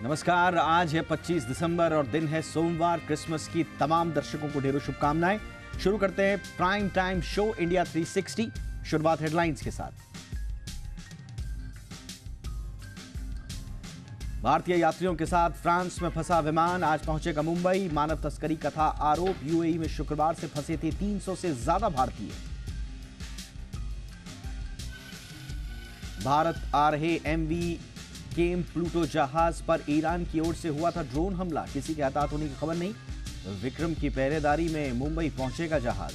नमस्कार। आज है 25 दिसंबर और दिन है सोमवार। क्रिसमस की तमाम दर्शकों को ढेरों शुभकामनाएं। शुरू करते हैं प्राइम टाइम शो इंडिया 360। शुरुआत हेडलाइंस के साथ। भारतीय यात्रियों के साथ फ्रांस में फंसा विमान आज पहुंचेगा मुंबई। मानव तस्करी का था आरोप। यूएई में शुक्रवार से फंसे थे 300 से ज्यादा भारतीय। भारत आ रहे एमवी केम प्लूटो जहाज पर ईरान की ओर से हुआ था ड्रोन हमला। किसी के हताहत होने की खबर नहीं। विक्रम की पहरेदारी में मुंबई पहुंचेगा जहाज।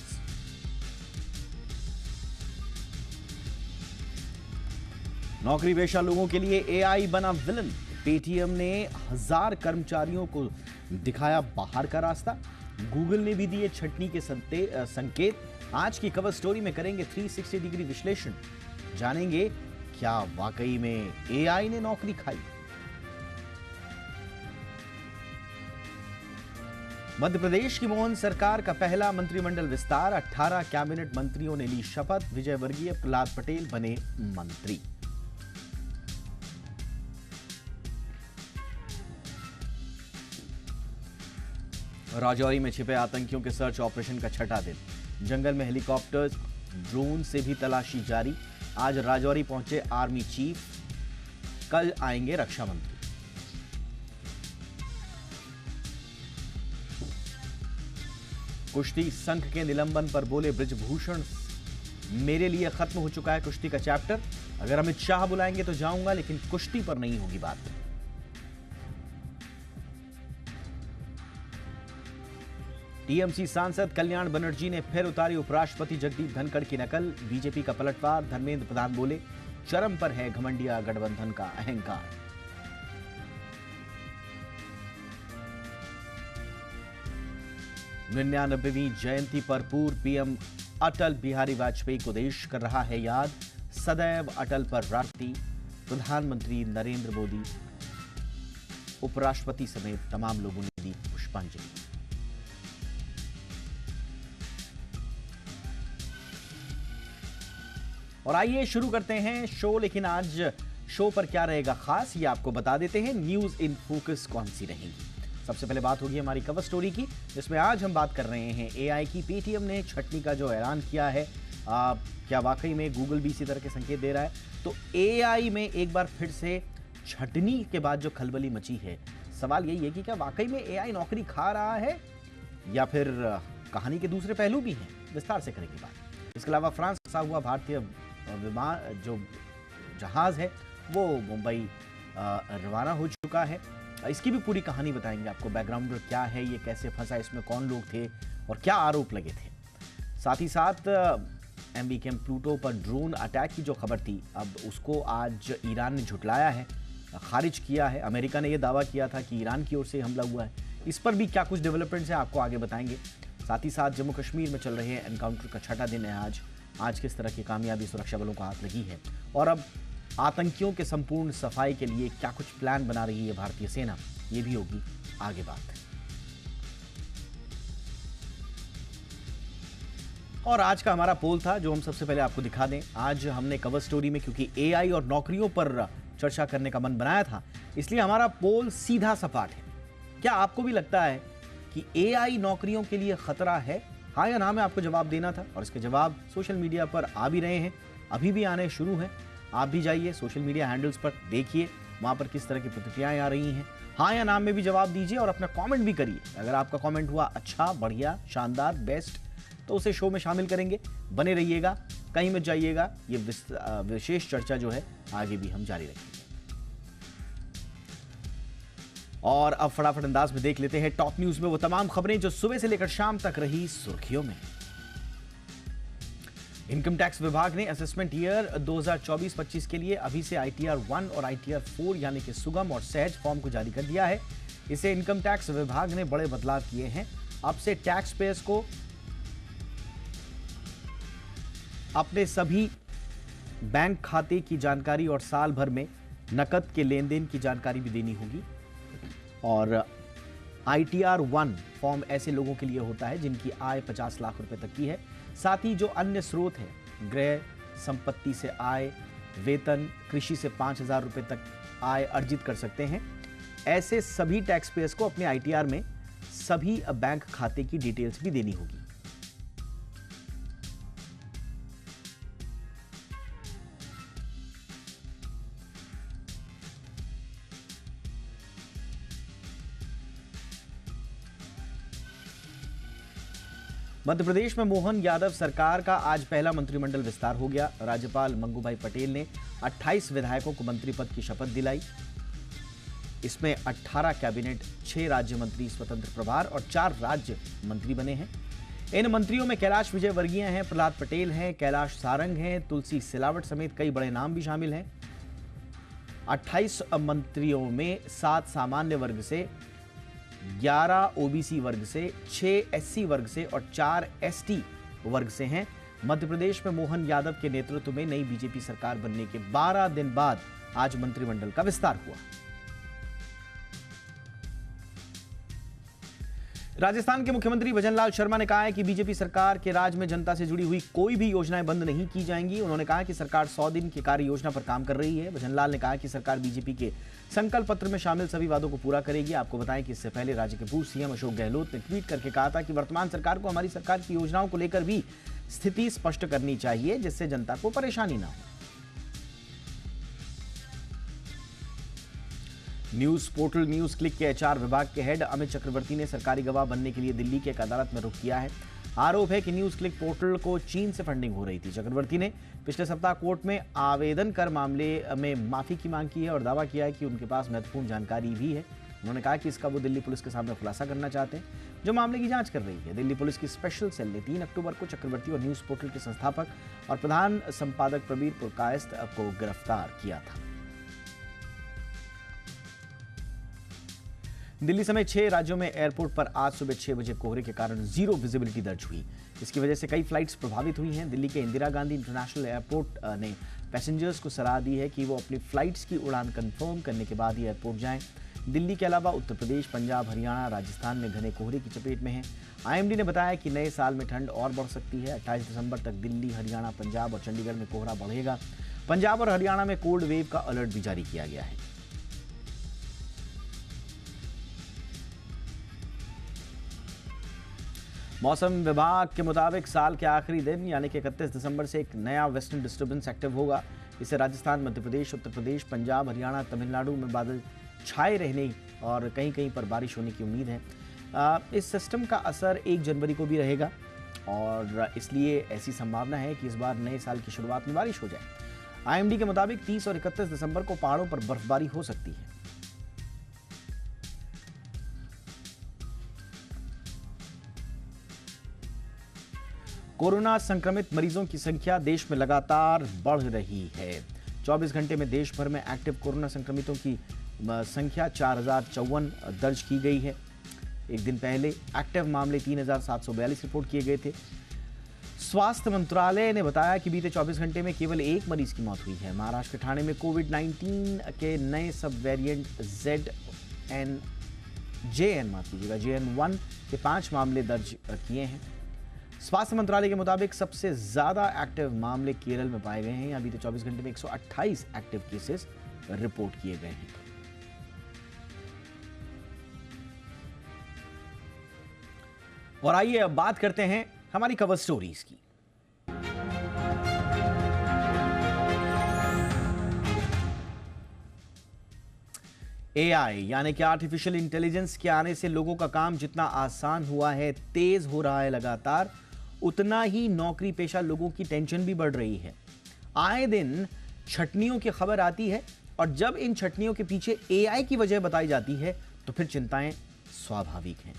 नौकरी पेशा लोगों के लिए एआई बना विलन। पेटीएम ने 1000 कर्मचारियों को दिखाया बाहर का रास्ता। गूगल ने भी दिए छटनी के संकेत। आज की कवर स्टोरी में करेंगे 360 डिग्री विश्लेषण। जानेंगे क्या वाकई में एआई ने नौकरी खाई। मध्य प्रदेश की मोहन सरकार का पहला मंत्रिमंडल विस्तार। 18 कैबिनेट मंत्रियों ने ली शपथ। विजय वर्गीय, प्रहलाद पटेल बने मंत्री। राजौरी में छिपे आतंकियों के सर्च ऑपरेशन का छठा दिन। जंगल में हेलीकॉप्टर्स, ड्रोन से भी तलाशी जारी। आज राजौरी पहुंचे आर्मी चीफ। कल आएंगे रक्षा मंत्री। कुश्ती संघ के निलंबन पर बोले बृजभूषण, मेरे लिए खत्म हो चुका है कुश्ती का चैप्टर। अगर अमित शाह बुलाएंगे तो जाऊंगा, लेकिन कुश्ती पर नहीं होगी बात। टीएमसी सांसद कल्याण बनर्जी ने फिर उतारी उपराष्ट्रपति जगदीप धनखड़ की नकल। बीजेपी का पलटवार। धर्मेंद्र प्रधान बोले, चरम पर है घमंडिया गठबंधन का अहंकार। निन्यानबेवीं जयंती पर पूर्व पीएम अटल बिहारी वाजपेयी को देश कर रहा है याद। सदैव अटल पर राष्ट्रपति, प्रधानमंत्री नरेंद्र मोदी, उपराष्ट्रपति समेत तमाम लोगों ने दी पुष्पांजलि। और आइए शुरू करते हैं शो। लेकिन आज शो पर क्या रहेगा खास, ये आपको बता देते हैं। न्यूज इन फोकस कौन सी रहेगी। सबसे पहले बात होगी हमारी कवर स्टोरी की, जिसमें आज हम बात कर रहे हैं एआई की। पेटीएम ने छटनी का जो ऐलान किया है, क्या वाकई में गूगल भी इसी तरह के संकेत दे रहा है। तो एआई में एक बार फिर से छटनी के बाद जो खलबली मची है, सवाल यही है कि क्या वाकई में एआई नौकरी खा रहा है या फिर कहानी के दूसरे पहलू भी हैं। विस्तार से करेंगे बात। इसके अलावा फ्रांस फंसा हुआ भारतीय विमान जो जहाज है वो मुंबई रवाना हो चुका है। इसकी भी पूरी कहानी बताएंगे आपको। बैकग्राउंड क्या है, ये कैसे फंसा, इसमें कौन लोग थे और क्या आरोप लगे थे। साथ ही साथ एमवी केम प्लूटो पर ड्रोन अटैक की जो खबर थी, अब उसको आज ईरान ने झुटलाया है, खारिज किया है। अमेरिका ने यह दावा किया था कि ईरान की ओर से हमला हुआ है। इस पर भी क्या कुछ डेवलपमेंट्स हैं आपको आगे बताएंगे। साथ ही साथ जम्मू कश्मीर में चल रहे एनकाउंटर का छठा दिन है आज किस तरह की कामयाबी सुरक्षा बलों को हाथ लगी है, और अब आतंकियों के संपूर्ण सफाई के लिए क्या कुछ प्लान बना रही है भारतीय सेना, ये भी होगी आगे बात। और आज का हमारा पोल था जो हम सबसे पहले आपको दिखा दें। आज हमने कवर स्टोरी में, क्योंकि एआई और नौकरियों पर चर्चा करने का मन बनाया था, इसलिए हमारा पोल सीधा सपाट है। क्या आपको भी लगता है कि एआई नौकरियों के लिए खतरा है, हाँ या ना में आपको जवाब देना था। और इसके जवाब सोशल मीडिया पर आ भी रहे हैं, अभी भी आने शुरू हैं। आप भी जाइए सोशल मीडिया हैंडल्स पर, देखिए वहां पर किस तरह की प्रतिक्रियाएं आ रही हैं। हाँ या ना में भी जवाब दीजिए और अपना कमेंट भी करिए। अगर आपका कमेंट हुआ अच्छा, बढ़िया, शानदार, बेस्ट, तो उसे शो में शामिल करेंगे। बने रहिएगा, कहीं मत जाइएगा। ये विशेष चर्चा जो है आगे भी हम जारी रखेंगे। और अब फटाफट अंदाज में देख लेते हैं टॉप न्यूज में वो तमाम खबरें जो सुबह से लेकर शाम तक रही सुर्खियों में। इनकम टैक्स विभाग ने असेसमेंट ईयर 2024-25 के लिए अभी से आईटीआर 1 और आईटीआर 4 यानी कि सुगम और सहज फॉर्म को जारी कर दिया है। इसे इनकम टैक्स विभाग ने बड़े बदलाव किए हैं। अब से टैक्स पेयर्स को अपने सभी बैंक खाते की जानकारी और साल भर में नकद के लेन देन की जानकारी भी देनी होगी। और आईटीआर 1 फॉर्म ऐसे लोगों के लिए होता है जिनकी आय 50 लाख रुपए तक की है। साथ ही जो अन्य स्रोत है, गृह संपत्ति से आय, वेतन, कृषि से 5,000 रुपए तक आय अर्जित कर सकते हैं। ऐसे सभी टैक्स पेयर्स को अपने आईटीआर में सभी बैंक खाते की डिटेल्स भी देनी होगी। मध्य प्रदेश में मोहन यादव सरकार का आज पहला मंत्रिमंडल विस्तार हो गया। राज्यपाल मंगूभाई पटेल ने 28 विधायकों को मंत्री पद की शपथ दिलाई। इसमें 18 कैबिनेट, 6 राज्य मंत्री स्वतंत्र प्रभार और 4 राज्य मंत्री बने हैं। इन मंत्रियों में कैलाश विजयवर्गीय हैं, प्रहलाद पटेल हैं, कैलाश सारंग हैं, तुलसी सिलावट समेत कई बड़े नाम भी शामिल हैं। 28 मंत्रियों में 7 सामान्य वर्ग से, 11 ओबीसी वर्ग से, 6 एससी वर्ग से और 4 एसटी वर्ग से हैं। मध्य प्रदेश में मोहन यादव के नेतृत्व में नई बीजेपी सरकार बनने के 12 दिन बाद आज मंत्रिमंडल का विस्तार हुआ। राजस्थान के मुख्यमंत्री भजनलाल शर्मा ने कहा है कि बीजेपी सरकार के राज में जनता से जुड़ी हुई कोई भी योजनाएं बंद नहीं की जाएंगी। उन्होंने कहा कि सरकार 100 दिन की कार्य योजना पर काम कर रही है। भजनलाल ने कहा कि सरकार बीजेपी के संकल्प पत्र में शामिल सभी वादों को पूरा करेगी। आपको बताएं कि इससे पहले राज्य के पूर्व सीएम अशोक गहलोत ने ट्वीट करके कहा था कि वर्तमान सरकार को हमारी सरकार की योजनाओं को लेकर भी स्थिति स्पष्ट करनी चाहिए, जिससे जनता को परेशानी ना हो। न्यूज पोर्टल न्यूज क्लिक के एचआर विभाग के हेड अमित चक्रवर्ती ने सरकारी गवाह बनने के लिए दिल्ली की एक अदालत में रुख किया है। आरोप है कि न्यूज क्लिक पोर्टल को चीन से फंडिंग हो रही थी। चक्रवर्ती ने पिछले सप्ताह कोर्ट में आवेदन कर मामले में माफी की मांग की है और दावा किया है कि उनके पास महत्वपूर्ण जानकारी भी है। उन्होंने कहा कि इसका वो दिल्ली पुलिस के सामने खुलासा करना चाहते हैं, जो मामले की जांच कर रही है। दिल्ली पुलिस की स्पेशल सेल ने 3 अक्टूबर को चक्रवर्ती और न्यूज पोर्टल के संस्थापक और प्रधान संपादक प्रबीर पुरकायस्थ को गिरफ्तार किया था। दिल्ली समेत 6 राज्यों में एयरपोर्ट पर आज सुबह 6 बजे कोहरे के कारण 0 विजिबिलिटी दर्ज हुई। इसकी वजह से कई फ्लाइट्स प्रभावित हुई हैं। दिल्ली के इंदिरा गांधी इंटरनेशनल एयरपोर्ट ने पैसेंजर्स को सलाह दी है कि वो अपनी फ्लाइट्स की उड़ान कंफर्म करने के बाद ही एयरपोर्ट जाएं। दिल्ली के अलावा उत्तर प्रदेश, पंजाब, हरियाणा, राजस्थान में घने कोहरे की चपेट में हैं। आईएमडी ने बताया कि नए साल में ठंड और बढ़ सकती है। 28 दिसंबर तक दिल्ली, हरियाणा, पंजाब और चंडीगढ़ में कोहरा बढ़ेगा। पंजाब और हरियाणा में कोल्ड वेव का अलर्ट भी जारी किया गया है। मौसम विभाग के मुताबिक साल के आखिरी दिन यानी कि 31 दिसंबर से एक नया वेस्टर्न डिस्टर्बेंस एक्टिव होगा। इससे राजस्थान, मध्य प्रदेश, उत्तर प्रदेश, पंजाब, हरियाणा, तमिलनाडु में बादल छाए रहने और कहीं कहीं पर बारिश होने की उम्मीद है। इस सिस्टम का असर 1 जनवरी को भी रहेगा और इसलिए ऐसी संभावना है कि इस बार नए साल की शुरुआत में बारिश हो जाए। आईएमडी के मुताबिक 30 और 31 दिसंबर को पहाड़ों पर बर्फबारी हो सकती है। कोरोना संक्रमित मरीजों की संख्या देश में लगातार बढ़ रही है। 24 घंटे में देश भर में एक्टिव कोरोना संक्रमितों की संख्या 4054 दर्ज की गई है। एक दिन पहले एक्टिव मामले 3742 रिपोर्ट किए गए थे। स्वास्थ्य मंत्रालय ने बताया कि बीते 24 घंटे में केवल 1 मरीज की मौत हुई है। महाराष्ट्र के ठाणे में कोविड-19 के नए सब वेरिएंट JN1 के 5 मामले दर्ज किए हैं। स्वास्थ्य मंत्रालय के मुताबिक सबसे ज्यादा एक्टिव मामले केरल में पाए गए हैं। यहां बीते 24 घंटे में 128 एक्टिव केसेस रिपोर्ट किए गए हैं। और आइए अब बात करते हैं हमारी कवर स्टोरीज की। एआई यानी कि आर्टिफिशियल इंटेलिजेंस के आने से लोगों का काम जितना आसान हुआ है, तेज हो रहा है लगातार, उतना ही नौकरी पेशा लोगों की टेंशन भी बढ़ रही है। आए दिन छटनियों की खबर आती है और जब इन छटनियों के पीछे एआई की वजह बताई जाती है तो फिर चिंताएं स्वाभाविक हैं।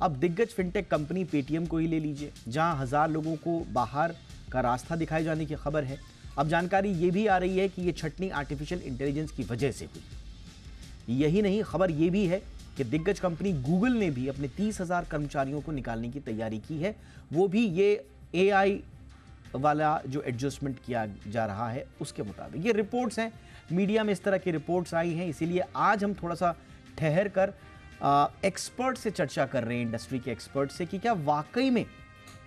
अब दिग्गज फिनटेक कंपनी पेटीएम को ही ले लीजिए, जहां 1000 लोगों को बाहर का रास्ता दिखाए जाने की खबर है। अब जानकारी यह भी आ रही है कि यह छटनी आर्टिफिशियल इंटेलिजेंस की वजह से हुई। यही नहीं, खबर यह भी है कि दिग्गज कंपनी गूगल ने भी अपने 30,000 कर्मचारियों को निकालने की तैयारी की है। वो भी ये एआई वाला जो एडजस्टमेंट किया जा रहा है उसके मुताबिक। ये रिपोर्ट्स हैं, मीडिया में इस तरह की रिपोर्ट्स आई हैं, इसीलिए आज हम थोड़ा सा ठहर कर एक्सपर्ट से चर्चा कर रहे हैं, इंडस्ट्री के एक्सपर्ट से, कि क्या वाकई में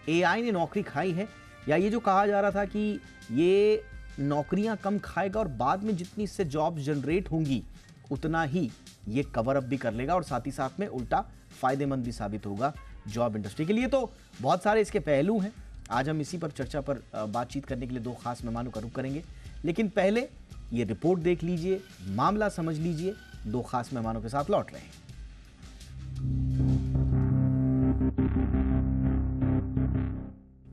एआई ने नौकरी खाई है, या ये जो कहा जा रहा था कि ये नौकरियां कम खाएगा और बाद में जितनी इससे जॉब जनरेट होंगी उतना ही ये कवर अप भी कर लेगा और साथ ही साथ में उल्टा फायदेमंद भी साबित होगा जॉब इंडस्ट्री के लिए। तो बहुत सारे इसके पहलू हैं। आज हम इसी पर चर्चा पर बातचीत करने के लिए दो खास मेहमानों का रुख करेंगे, लेकिन पहले ये रिपोर्ट देख लीजिए, मामला समझ लीजिए। दो खास मेहमानों के साथ लौट रहे हैं।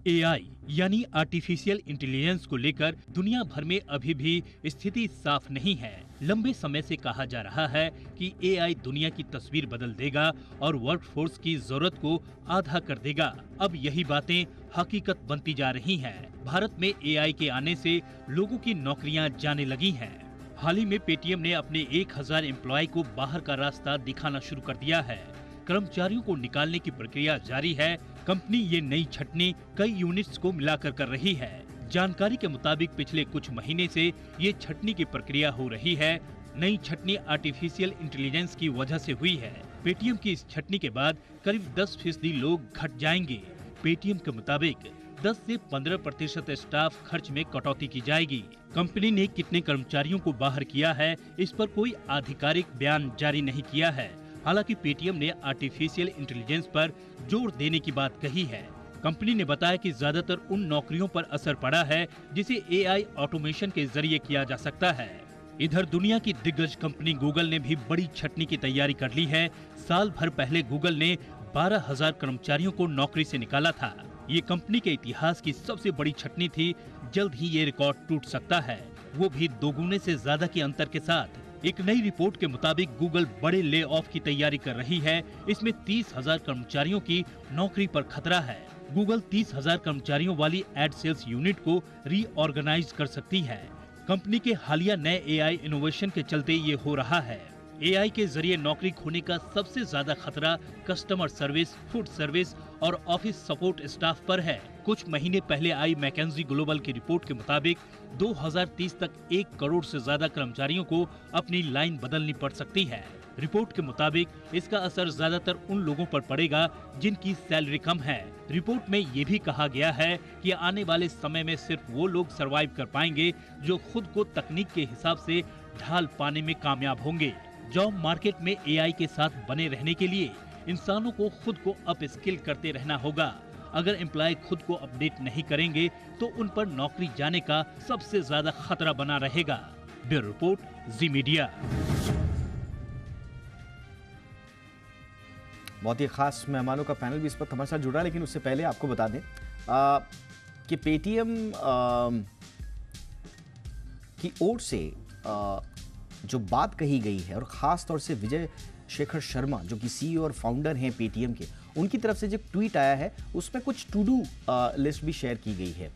एआई यानी आर्टिफिशियल इंटेलिजेंस को लेकर दुनिया भर में अभी भी स्थिति साफ नहीं है। लंबे समय से कहा जा रहा है कि एआई दुनिया की तस्वीर बदल देगा और वर्कफोर्स की जरूरत को आधा कर देगा। अब यही बातें हकीकत बनती जा रही हैं। भारत में एआई के आने से लोगों की नौकरियां जाने लगी हैं। हाल ही में पेटीएम ने अपने 1000 एम्प्लॉय को बाहर का रास्ता दिखाना शुरू कर दिया है। कर्मचारियों को निकालने की प्रक्रिया जारी है। कंपनी ये नई छटनी कई यूनिट्स को मिलाकर कर रही है। जानकारी के मुताबिक पिछले कुछ महीने से ये छटनी की प्रक्रिया हो रही है। नई छटनी आर्टिफिशियल इंटेलिजेंस की वजह से हुई है। पेटीएम की इस छटनी के बाद करीब 10% लोग घट जाएंगे। पेटीएम के मुताबिक 10 से 15% स्टाफ खर्च में कटौती की जाएगी। कंपनी ने कितने कर्मचारियों को बाहर किया है, इस पर कोई आधिकारिक बयान जारी नहीं किया है। हालांकि पेटीएम ने आर्टिफिशियल इंटेलिजेंस पर जोर देने की बात कही है। कंपनी ने बताया कि ज्यादातर उन नौकरियों पर असर पड़ा है जिसे एआई ऑटोमेशन के जरिए किया जा सकता है। इधर दुनिया की दिग्गज कंपनी गूगल ने भी बड़ी छटनी की तैयारी कर ली है। साल भर पहले गूगल ने 12,000 कर्मचारियों को नौकरी से निकाला था। ये कंपनी के इतिहास की सबसे बड़ी छटनी थी। जल्द ही ये रिकॉर्ड टूट सकता है, वो भी दोगुने से ज्यादा के अंतर के साथ। एक नई रिपोर्ट के मुताबिक गूगल बड़े ले ऑफ की तैयारी कर रही है। इसमें 30,000 कर्मचारियों की नौकरी पर खतरा है। गूगल 30,000 कर्मचारियों वाली एड सेल्स यूनिट को रीऑर्गेनाइज कर सकती है। कंपनी के हालिया नए एआई इनोवेशन के चलते ये हो रहा है। एआई के जरिए नौकरी खोने का सबसे ज्यादा खतरा कस्टमर सर्विस, फूड सर्विस और ऑफिस सपोर्ट स्टाफ पर है। कुछ महीने पहले आई मैकेंजी ग्लोबल की रिपोर्ट के मुताबिक 2030 तक 1 करोड़ से ज्यादा कर्मचारियों को अपनी लाइन बदलनी पड़ सकती है। रिपोर्ट के मुताबिक इसका असर ज्यादातर उन लोगों पर पड़ेगा जिनकी सैलरी कम है। रिपोर्ट में ये भी कहा गया है कि आने वाले समय में सिर्फ वो लोग सरवाइव कर पाएंगे जो खुद को तकनीक के हिसाब से ढाल पाने में कामयाब होंगे। जॉब मार्केट में एआई के साथ बने रहने के लिए इंसानों को खुद को अप स्किल करते रहना होगा। अगर एम्प्लॉय खुद को अपडेट नहीं करेंगे तो उन पर नौकरी जाने का सबसे ज्यादा खतरा बना रहेगा। ब्यूरो रिपोर्ट, जी मीडिया। बहुत ही खास मेहमानों का पैनल भी इस पर हमारे साथ जुड़ा, लेकिन उससे पहले आपको बता दें कि पेटीएम की ओर से जो बात कही गई है और ख़ास तौर से विजय शेखर शर्मा जो कि सीईओ और फाउंडर हैं पेटीएम के, उनकी तरफ से जो ट्वीट आया है उसमें कुछ टू डू लिस्ट भी शेयर की गई है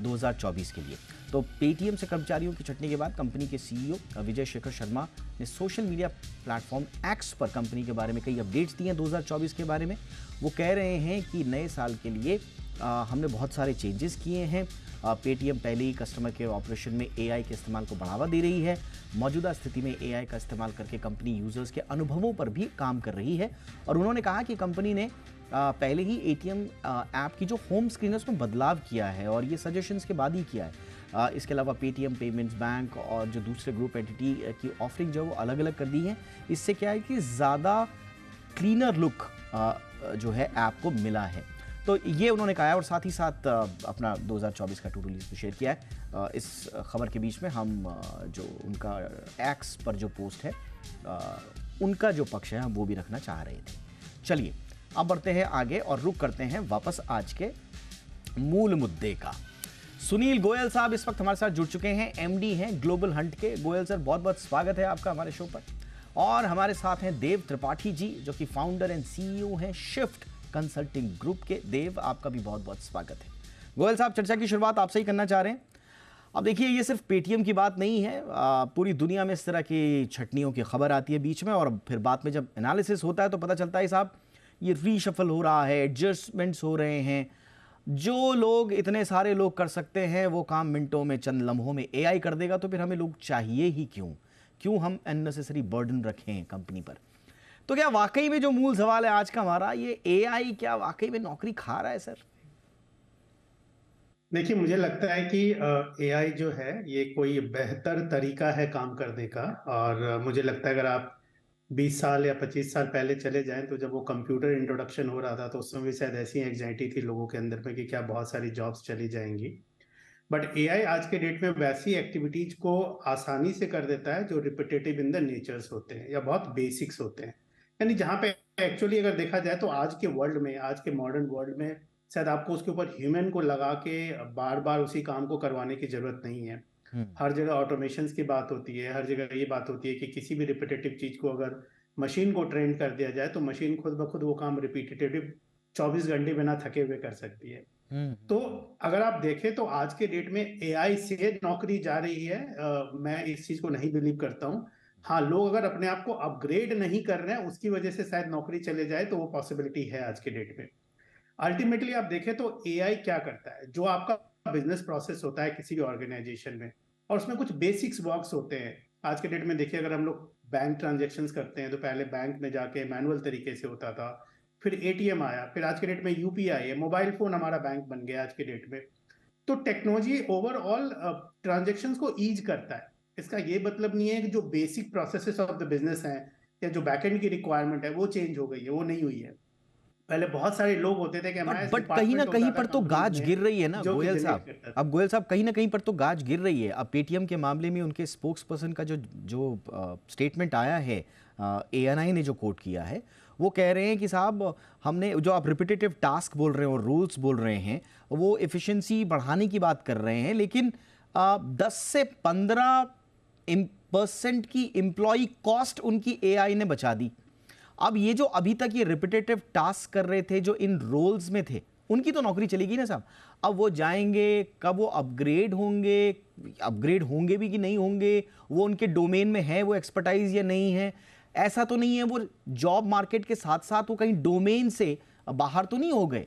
2024 के लिए। तो पेटीएम से कर्मचारियों की छटनी के बाद कंपनी के सीईओ विजय शेखर शर्मा ने सोशल मीडिया प्लेटफॉर्म एक्स पर कंपनी के बारे में कई अपडेट्स दिए हैं 2024 के बारे में। वो कह रहे हैं कि नए साल के लिए हमने बहुत सारे चेंजेस किए हैं। पेटीएम पहले ही कस्टमर के ऑपरेशन में एआई के इस्तेमाल को बढ़ावा दे रही है। मौजूदा स्थिति में एआई का इस्तेमाल करके कंपनी यूजर्स के अनुभवों पर भी काम कर रही है। और उन्होंने कहा कि कंपनी ने पहले ही एटीएम ऐप की जो होम स्क्रीन है उसमें बदलाव किया है और ये सजेशंस के बाद ही किया है। इसके अलावा पेटीएम पेमेंट्स बैंक और जो दूसरे ग्रुप एंटिटी की ऑफरिंग जो है वो अलग अलग कर दी है। इससे क्या है कि ज़्यादा क्लीनर लुक जो है ऐप को मिला है। तो ये उन्होंने कहा है और साथ ही साथ अपना 2024 का टू डू लिस्ट भी शेयर किया है। इस खबर के बीच में हम जो उनका एक्स पर जो पोस्ट है उनका जो पक्ष है हम वो भी रखना चाह रहे थे। चलिए अब बढ़ते हैं आगे और रुक करते हैं वापस आज के मूल मुद्दे का। सुनील गोयल साहब इस वक्त हमारे साथ जुड़ चुके हैं, एमडी हैं ग्लोबल हंट के। गोयल सर बहुत बहुत स्वागत है आपका हमारे शो पर। और हमारे साथ हैं देव त्रिपाठी जी जो कि फाउंडर एंड सीईओ हैं शिफ्ट कंसल्टिंग ग्रुप के। देव आपका भी बहुत बहुत स्वागत है। गोयल साहब चर्चा की शुरुआत आपसे ही करना चाह रहे हैं। अब देखिए ये सिर्फ पेटीएम की बात नहीं है, पूरी दुनिया में इस तरह की छटनियों की खबर आती है बीच में और फिर बाद में जब एनालिसिस होता है तो पता चलता है साहब ये रीशफल हो रहा है, एडजस्टमेंट्स हो रहे हैं। जो लोग इतने सारे लोग कर सकते हैं वो काम मिनटों में चंद लम्हों में एआई कर देगा, तो फिर हमें लोग चाहिए ही क्यों हम अननेसेसरी बर्डन रखें कंपनी पर। तो क्या वाकई में जो मूल सवाल है आज का हमारा, ये एआई क्या वाकई में नौकरी खा रहा है सर? देखिए, मुझे लगता है कि एआई जो है ये कोई बेहतर तरीका है काम करने का। और मुझे लगता है अगर आप 20 साल या 25 साल पहले चले जाएं तो जब वो कंप्यूटर इंट्रोडक्शन हो रहा था तो उस समय भी शायद ऐसी एंग्जाइटी थी लोगों के अंदर में कि क्या बहुत सारी जॉब्स चली जाएंगी। बट एआई आज के डेट में वैसी एक्टिविटीज को आसानी से कर देता है जो रिपीटेटिव इन द नेचर्स होते हैं या बहुत बेसिक्स होते हैं। यानी जहाँ पे एक्चुअली अगर देखा जाए तो आज के वर्ल्ड में, आज के मॉडर्न वर्ल्ड में शायद आपको उसके ऊपर ह्यूमन को लगा के बार बार उसी काम को करवाने की जरूरत नहीं है। हर जगह ऑटोमेशन की बात होती है, हर जगह ये बात होती है कि किसी भी रिपीटेटिव चीज को अगर मशीन को ट्रेन कर दिया जाए तो मशीन खुद ब खुद वो काम रिपीटेटिव 24 घंटे बिना थके हुए कर सकती है। तो अगर आप देखें तो आज के डेट में एआई से नौकरी जा रही है, मैं इस चीज को नहीं बिलीव करता हूँ। हाँ, लोग अगर अपने आप को अपग्रेड नहीं कर रहे हैं उसकी वजह से शायद नौकरी चले जाए तो वो पॉसिबिलिटी है आज के डेट में। अल्टीमेटली आप देखें तो एआई क्या करता है, जो आपका बिजनेस प्रोसेस होता है किसी भी ऑर्गेनाइजेशन में और उसमें कुछ बेसिक्स वर्क्स होते हैं। आज के डेट में देखिए, अगर हम लोग बैंक ट्रांजेक्शन्स करते हैं तो पहले बैंक में जाके मैनुअल तरीके से होता था, फिर एटीएम आया, फिर आज के डेट में यूपीआई है, मोबाइल फोन हमारा बैंक बन गया आज के डेट में। तो टेक्नोलॉजी ओवरऑल ट्रांजेक्शंस को ईज करता है। इसका ये मतलब नहीं है कि जो basic processes of the business हैं या जो बैकएंड की रिक्वायरमेंट है वो चेंज हो गई है, वो नहीं हुई है। पहले बहुत सारे लोग होते थे कि हमारे बट कहीं ना डिपार्टमेंट कहीं होता था पर तो कंपनीज गाज में गिर रही है ना जो कि गोयल जनरेट साहब। करता था। अब गोयल साहब कहीं ना कहीं पर तो गाज गिर रही है। अब पेटीएम के मामले में उनके स्पोक्स पर्सन का जो जो स्टेटमेंट आया है, एएनआई ने जो कोट किया है, वो कह रहे हैं कि साहब हमने जो आप रिपीटेटिव टास्क बोल रहे हो, रूल्स बोल रहे हैं, वो एफिशिएंसी बढ़ाने की बात कर रहे हैं, लेकिन 10 से 15% की एम्प्लॉय कॉस्ट उनकी एआई ने बचा दी। अब ये जो अभी तक ये रिपीटेटिव टास्क कर रहे थे, जो इन रोल्स में थे, उनकी तो नौकरी चलेगी ना साहब। अब वो जाएंगे कब, वो अपग्रेड होंगे भी कि नहीं होंगे, वो उनके डोमेन में है वो एक्सपर्टाइज या नहीं है, ऐसा तो नहीं है वो जॉब मार्केट के साथ साथ वो कहीं डोमेन से बाहर तो नहीं हो गए।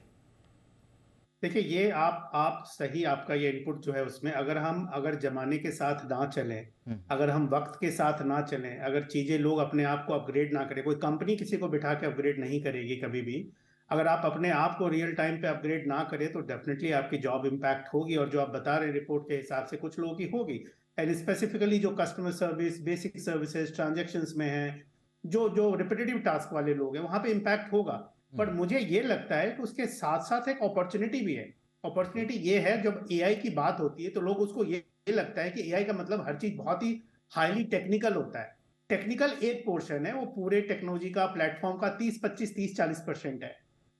देखिए, ये आप सही, आपका ये इनपुट जो है उसमें अगर जमाने के साथ ना चलें, अगर हम वक्त के साथ ना चलें, अगर चीजें लोग अपने आप को अपग्रेड ना करें, कोई कंपनी किसी को बिठा के अपग्रेड नहीं करेगी कभी भी। अगर आप अपने आप को रियल टाइम पे अपग्रेड ना करें तो डेफिनेटली आपकी जॉब इंपैक्ट होगी। और जो आप बता रहे हैं रिपोर्ट के हिसाब से कुछ लोगों की होगी, एंड स्पेसिफिकली जो customer service, basic services, transaction में है, जो जो रिपीटेटिव टास्क वाले लोग हैं, वहां पे इम्पैक्ट होगा। बट मुझे ये लगता है कि उसके साथ साथ एक अपॉर्चुनिटी भी है। अपॉर्चुनिटी ये है, जब एआई की बात होती है तो लोग उसको ये लगता है कि एआई का मतलब हर चीज बहुत ही हाईली टेक्निकल होता है। टेक्निकल एक पोर्शन है, वो पूरे टेक्नोलॉजी का प्लेटफॉर्म का 30-25-30-40% है।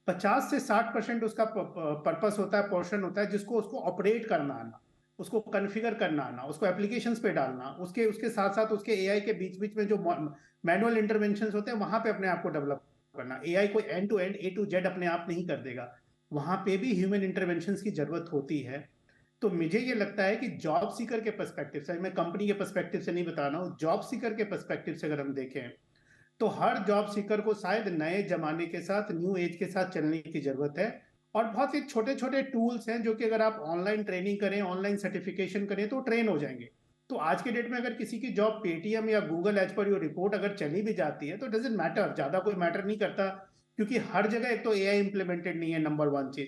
50 से 60% उसका पर्पस होता है, पोर्शन होता है, जिसको उसको ऑपरेट करना आना, उसको कॉन्फ़िगर करना आना, उसको एप्लीकेशंस पे डालना, उसके उसके साथ साथ उसके एआई के बीच बीच में जो मैनुअल इंटरवेंशंस होते हैं वहां पे अपने आप को डेवलप करना। एआई कोई end to end A to Z अपने आप नहीं कर देगा, वहां पे भी ह्यूमन इंटरवेंशंस की जरूरत होती है। तो मुझे ये लगता है कि जॉब सीकर के पर्सपेक्टिव से, मैं कंपनी के पर्सपेक्टिव से नहीं बता रहा हूँ, जॉब सीकर के पर्सपेक्टिव से अगर हम देखें तो हर जॉब सीकर को शायद नए जमाने के साथ, न्यू एज के साथ चलने की जरूरत है। और बहुत ही छोटे छोटे टूल्स हैं जो कि अगर आप ऑनलाइन ट्रेनिंग करें, ऑनलाइन सर्टिफिकेशन करें तो ट्रेन हो जाएंगे। तो आज के डेट में अगर किसी की जॉब पेटीएम या Google as per your report अगर चली भी जाती है तो डजेंट मैटर, ज्यादा कोई मैटर नहीं करता, क्योंकि हर जगह एक तो एआई इंप्लीमेंटेड नहीं है, नंबर वन चीज।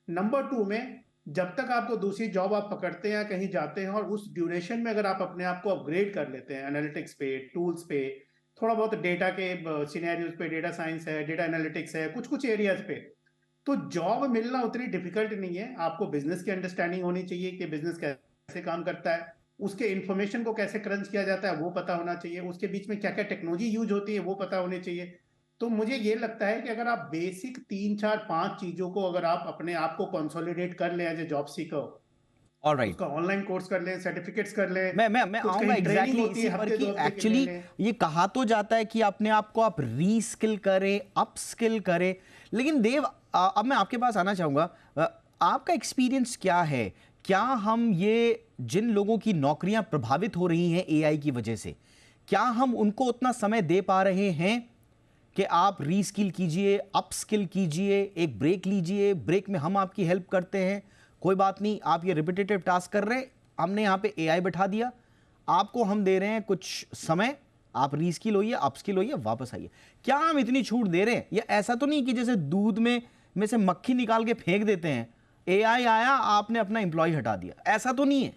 नंबर टू में, जब तक आपको दूसरी जॉब आप पकड़ते हैं या कहीं जाते हैं और उस ड्यूरेशन में अगर आप अपने आप को अपग्रेड कर लेते हैं एनालिटिक्स पे, टूल्स पे, थोड़ा बहुत डेटा के सिनेरियोज पे, डेटा साइंस है, डेटा एनालिटिक्स है, कुछ कुछ एरियाज पे, तो जॉब मिलना उतनी डिफिकल्ट नहीं है। आपको बिजनेस की अंडरस्टैंडिंग होनी चाहिए कि बिजनेस कैसे काम करता है, उसके इंफॉर्मेशन को कैसे क्रंच किया जाता है वो पता होना चाहिए, उसके बीच में क्या क्या टेक्नोलॉजी यूज होती है वो पता होनी चाहिए। तो मुझे ये लगता है कि अगर आप बेसिक 3 4 5 चीजों को अगर आप अपने आप को कंसोलिडेट कर ले as a job seeker, alright, उसका ऑनलाइन कोर्स कर ले, सर्टिफिकेट्स कर ले, मैं कुछ आऊंगा कहीं ट्रेनिंग एग्जैक्टली होती इसी है पर हफ्ते कि 2 हफ्ते के ले एक्चुअली ले। ये कहा तो जाता है कि अपने आप को आप रीस्किल करें, अपस्किल करें, लेकिन देव अब मैं आपके पास आना चाहूंगा। आपका एक्सपीरियंस क्या है? क्या हम ये जिन लोगों की नौकरियां प्रभावित हो रही हैं एआई की वजह से, क्या हम उनको उतना समय दे पा रहे हैं कि आप रीस्किल कीजिए, अपस्किल कीजिए, एक ब्रेक लीजिए, ब्रेक में हम आपकी हेल्प करते हैं, कोई बात नहीं, आप ये रिपीटेटिव टास्क कर रहे हैं, हमने यहाँ पे एआई बैठा दिया, आपको हम दे रहे हैं कुछ समय, आप रीस्किल होइए, अपस्किल होइए, वापस आइए। क्या हम इतनी छूट दे रहे हैं? या ऐसा तो नहीं कि जैसे दूध में से मक्खी निकाल के फेंक देते हैं, एआई आया, आपने अपना एम्प्लॉय हटा दिया, ऐसा तो नहीं है।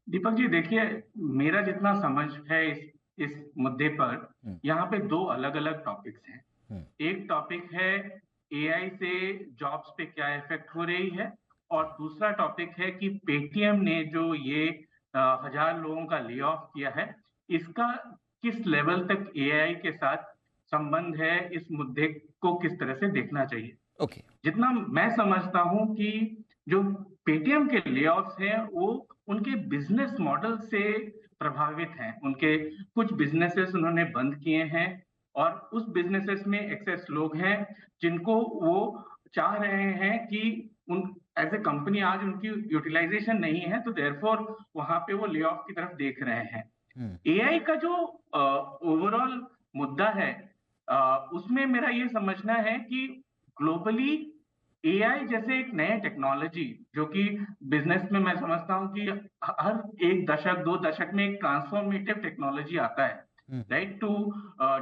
दीपक जी देखिए, मेरा जितना समझ है इस मुद्दे पर, यहाँ पे दो अलग अलग टॉपिक्स हैं। एक टॉपिक है एआई से जॉब्स पे क्या इफेक्ट हो रही है, और दूसरा टॉपिक है कि पेटीएम ने जो ये 1,000 लोगों का ले ऑफ किया है, इसका किस लेवल तक एआई के साथ संबंध है, इस मुद्दे को किस तरह से देखना चाहिए। ओके। जितना मैं समझता हूं कि जो पेटीएम के ले ऑफ्स हैं वो उनके बिजनेस मॉडल से प्रभावित हैं। उनके कुछ बिजनेसेस उन्होंने बंद किए हैं, और उस बिजनेसेस में एक्सेस लोग हैं जिनको वो चाह रहे हैं कि उन एज ए कंपनी आज उनकी यूटिलाइजेशन नहीं है, तो देयरफॉर वहां पे वो ले ऑफ की तरफ देख रहे हैं। एआई का जो ओवरऑल मुद्दा है, उसमें मेरा ये समझना है कि ग्लोबली एआई जैसे एक नए टेक्नोलॉजी, जो कि बिजनेस में मैं समझता हूं कि हर एक दशक 2 दशक में एक ट्रांसफॉर्मेटिव टेक्नोलॉजी आता है, right, to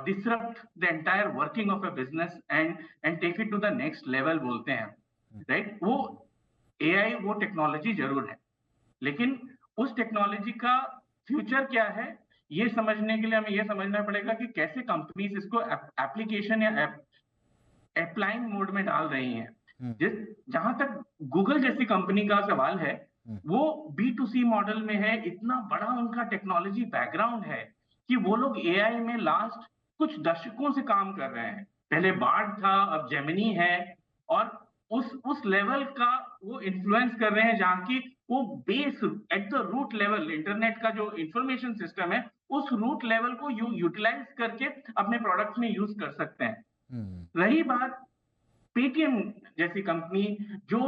disrupt the entire working of a business and take it to the next level बोलते हैं, राइट। वो एआई वो टेक्नोलॉजी जरूर है, लेकिन उस टेक्नोलॉजी का फ्यूचर क्या है, ये समझने के लिए हमें ये समझना पड़ेगा कि कैसे कंपनीज इसको एप्लीकेशन या अप्लाइंग मोड में डाल रही हैं। जहां तक गूगल जैसी कंपनी का सवाल है, वो B2C मॉडल में है, इतना बड़ा उनका टेक्नोलॉजी बैकग्राउंड है कि वो लोग एआई में लास्ट कुछ दशकों से काम कर रहे हैं। पहले बार्ड था, अब जेमिनी है, और उस लेवल का वो इन्फ्लुएंस कर रहे हैं जहां की वो base at the root level, internet का जो इंफॉर्मेशन सिस्टम है, उस रूट लेवल को यूटिलाइज करके अपने प्रोडक्ट में यूज कर सकते हैं। रही बात पेटीएम जैसी कंपनी जो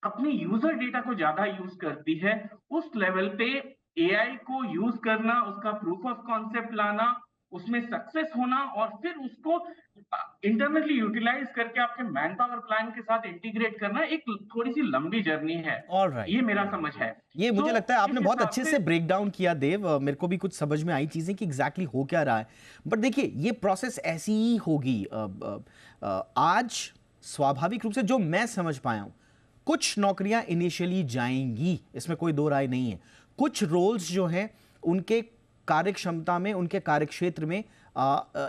अपने यूजर डेटा को ज्यादा यूज करती है, उस लेवल पे एआई को यूज करना, उसका प्रूफ ऑफ कॉन्सेप्ट लाना, उसमें सक्सेस होना, और फिर उसको इंटरनली यूटिलाइज करके आपके मैन पावर प्लान के साथ इंटीग्रेट करना एक थोड़ी सी लंबी जर्नी है। Alright. ये मेरा समझ है। ये मुझे लगता है आपने बहुत अच्छे से ब्रेक डाउन किया देव, मेरे को भी कुछ समझ में आई चीजें कि एग्जैक्टली हो क्या रहा है। बट देखिए, ये प्रोसेस ऐसी ही होगी। आज स्वाभाविक रूप से जो मैं समझ पाया हूं, कुछ नौकरियां इनिशियली जाएंगी, इसमें कोई दो राय नहीं है। कुछ रोल्स जो हैं उनके कार्य क्षमता में, उनके कार्यक्षेत्र में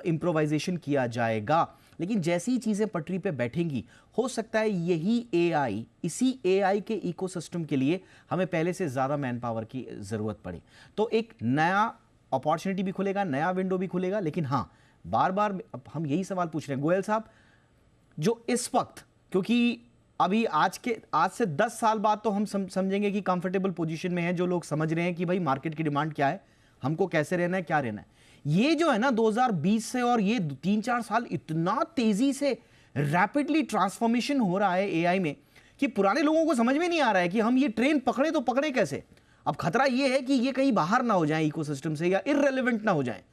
इम्प्रोवाइजेशन किया जाएगा, लेकिन जैसी ही चीजें पटरी पे बैठेंगी, हो सकता है यही एआई, इसी एआई के इकोसिस्टम के लिए हमें पहले से ज्यादा मैन पावर की जरूरत पड़े। तो एक नया अपॉर्चुनिटी भी खुलेगा, नया विंडो भी खुलेगा। लेकिन हाँ, बार बार हम यही सवाल पूछ रहे हैं गोयल साहब, जो इस वक्त, क्योंकि अभी आज से 10 साल बाद तो हम समझेंगे कि कंफर्टेबल पोजीशन में है, जो लोग समझ रहे हैं कि भाई मार्केट की डिमांड क्या है, हमको कैसे रहना है, क्या रहना है। ये जो है ना 2020 से और ये 3-4 साल इतना तेजी से रैपिडली ट्रांसफॉर्मेशन हो रहा है एआई में कि पुराने लोगों को समझ में नहीं आ रहा है कि हम ये ट्रेन पकड़े तो पकड़े कैसे। अब खतरा ये है कि ये कहीं बाहर ना हो जाए इकोसिस्टम से, या इररिलेवेंट ना हो जाए।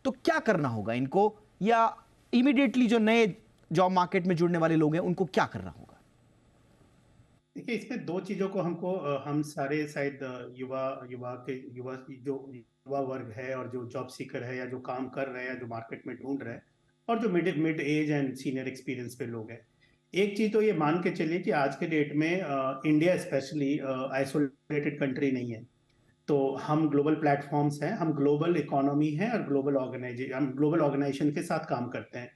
तो क्या करना होगा इनको, या इमीडिएटली जो नए जॉब मार्केट में जुड़ने वाले लोग हैं उनको क्या करना होगा? देखिए, इसमें दो चीजों को हम सारे शायद युवा वर्ग है, और जो जॉब सीकर है, या जो काम कर रहे हैं, जो मार्केट में ढूंढ रहे हैं, और जो mid age and senior experience पे लोग हैं, एक चीज तो ये मान के चलिए कि आज के डेट में इंडिया स्पेशली आइसोलेटेड कंट्री नहीं है। तो हम ग्लोबल प्लेटफॉर्म्स हैं, हम ग्लोबल इकोनॉमी है, और हम ग्लोबल ऑर्गेनाइजेशन के साथ काम करते हैं।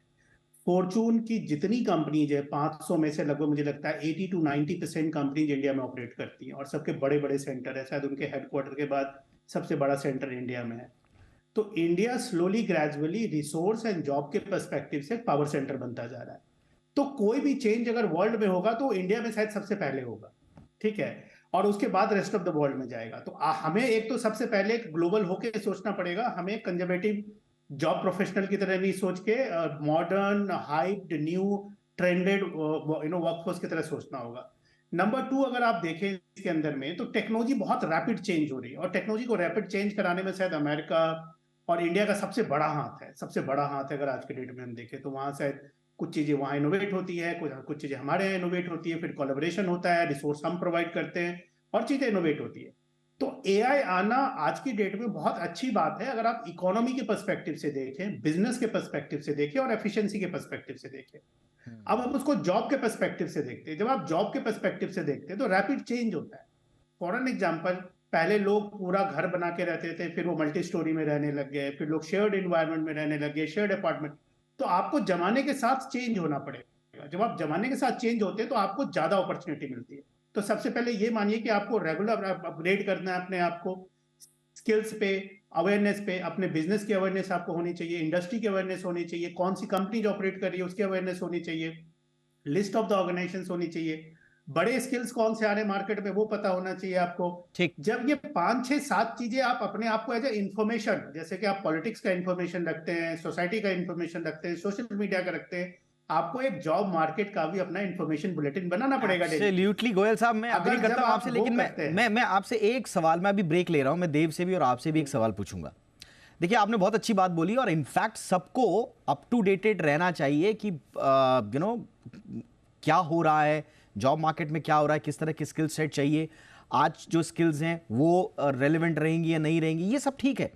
फॉर्चून की जितनी कंपनीज है, 500 में से लगभग मुझे लगता है 80 to 90% कंपनीज इंडिया में ऑपरेट करती हैं, और सबके बड़े बड़े सेंटर है, शायद उनके हेडक्वार्टर के बाद सबसे बड़ा सेंटर इंडिया में है। तो India slowly gradually resource and job के पर्सपेक्टिव से पावर सेंटर बनता जा रहा है। तो कोई भी चेंज अगर वर्ल्ड में होगा तो इंडिया में शायद सबसे पहले होगा, ठीक है, और उसके बाद रेस्ट ऑफ द वर्ल्ड में जाएगा। तो हमें एक तो सबसे पहले ग्लोबल होके सोचना पड़ेगा, हमें कंजर्वेटिव जॉब प्रोफेशनल की तरह नहीं सोच के modern hyped new trended workforce की तरह सोचना होगा। नंबर 2, अगर आप देखें इसके अंदर में, तो टेक्नोलॉजी बहुत रैपिड चेंज हो रही है, और टेक्नोलॉजी को रैपिड चेंज कराने में शायद अमेरिका और इंडिया का सबसे बड़ा हाथ है। सबसे बड़ा हाथ है अगर आज के डेट में हम देखें तो। वहां शायद कुछ चीजें वहां इनोवेट होती है, कुछ चीजें हमारे यहाँ इनोवेट होती है, फिर कोलैबोरेशन होता है, रिसोर्स हम प्रोवाइड करते हैं, और चीजें इनोवेट होती है। तो एआई आना आज की डेट में बहुत अच्छी बात है, अगर आप इकोनॉमी के पर्सपेक्टिव से देखें, बिजनेस के पर्सपेक्टिव से देखें, और एफिशिएंसी के पर्सपेक्टिव से देखें। अब हम उसको जॉब के पर्सपेक्टिव से देखते हैं। जब आप जॉब के पर्सपेक्टिव से देखते हैं तो रैपिड चेंज होता है। फॉर एन एग्जाम्पल, पहले लोग पूरा घर बना के रहते थे, फिर वो मल्टी स्टोरी में रहने लग गए, फिर लोग शेयर्ड एनवायरनमेंट में रहने लग गए, शेयर्ड अपार्टमेंट। तो आपको जमाने के साथ चेंज होना पड़ेगा। जब आप जमाने के साथ चेंज होते हैं तो आपको ज्यादा अपॉर्चुनिटी मिलती है। तो सबसे पहले ये मानिए कि आपको रेगुलर अपग्रेड करना है अपने आप को, स्किल्स पे, अवेयरनेस पे, अपने बिजनेस की अवेयरनेस आपको होनी चाहिए, इंडस्ट्री की अवेयरनेस होनी चाहिए, कौन सी कंपनी जो ऑपरेट कर रही है उसकी अवेयरनेस होनी चाहिए, लिस्ट ऑफ द ऑर्गेनाइजेशंस होनी चाहिए, बड़े स्किल्स कौन से आ रहे हैं मार्केट में वो पता होना चाहिए आपको। ठीक। जब ये 5 6 7 चीजें आप अपने आप को एज ए इंफॉर्मेशन, जैसे कि आप पॉलिटिक्स का इंफॉर्मेशन रखते हैं, सोसाइटी का इंफॉर्मेशन रखते हैं, सोशल मीडिया का रखते हैं, आपको एक जॉब मार्केट का भी अपना इंफॉर्मेशन बुलेटिन बनाना पड़ेगा। एब्सोल्युटली गोयल साहब, मैं अगर एग्री करता जब हूं आप आपसे, वो लेकिन करते हैं- मैं आपसे एक सवाल, मैं अभी ब्रेक ले रहा हूं, मैं देव से भी और आपसे भी एक सवाल पूछूंगा। देखिए, आपने बहुत अच्छी बात बोली और इनफैक्ट सबको अप टू डेटेड रहना चाहिए कि क्या हो रहा है जॉब मार्केट में, क्या हो रहा है, किस तरह की स्किल सेट चाहिए, आज जो स्किल्स हैं वो रेलेवेंट रहेंगी या नहीं रहेंगी, ये सब ठीक है।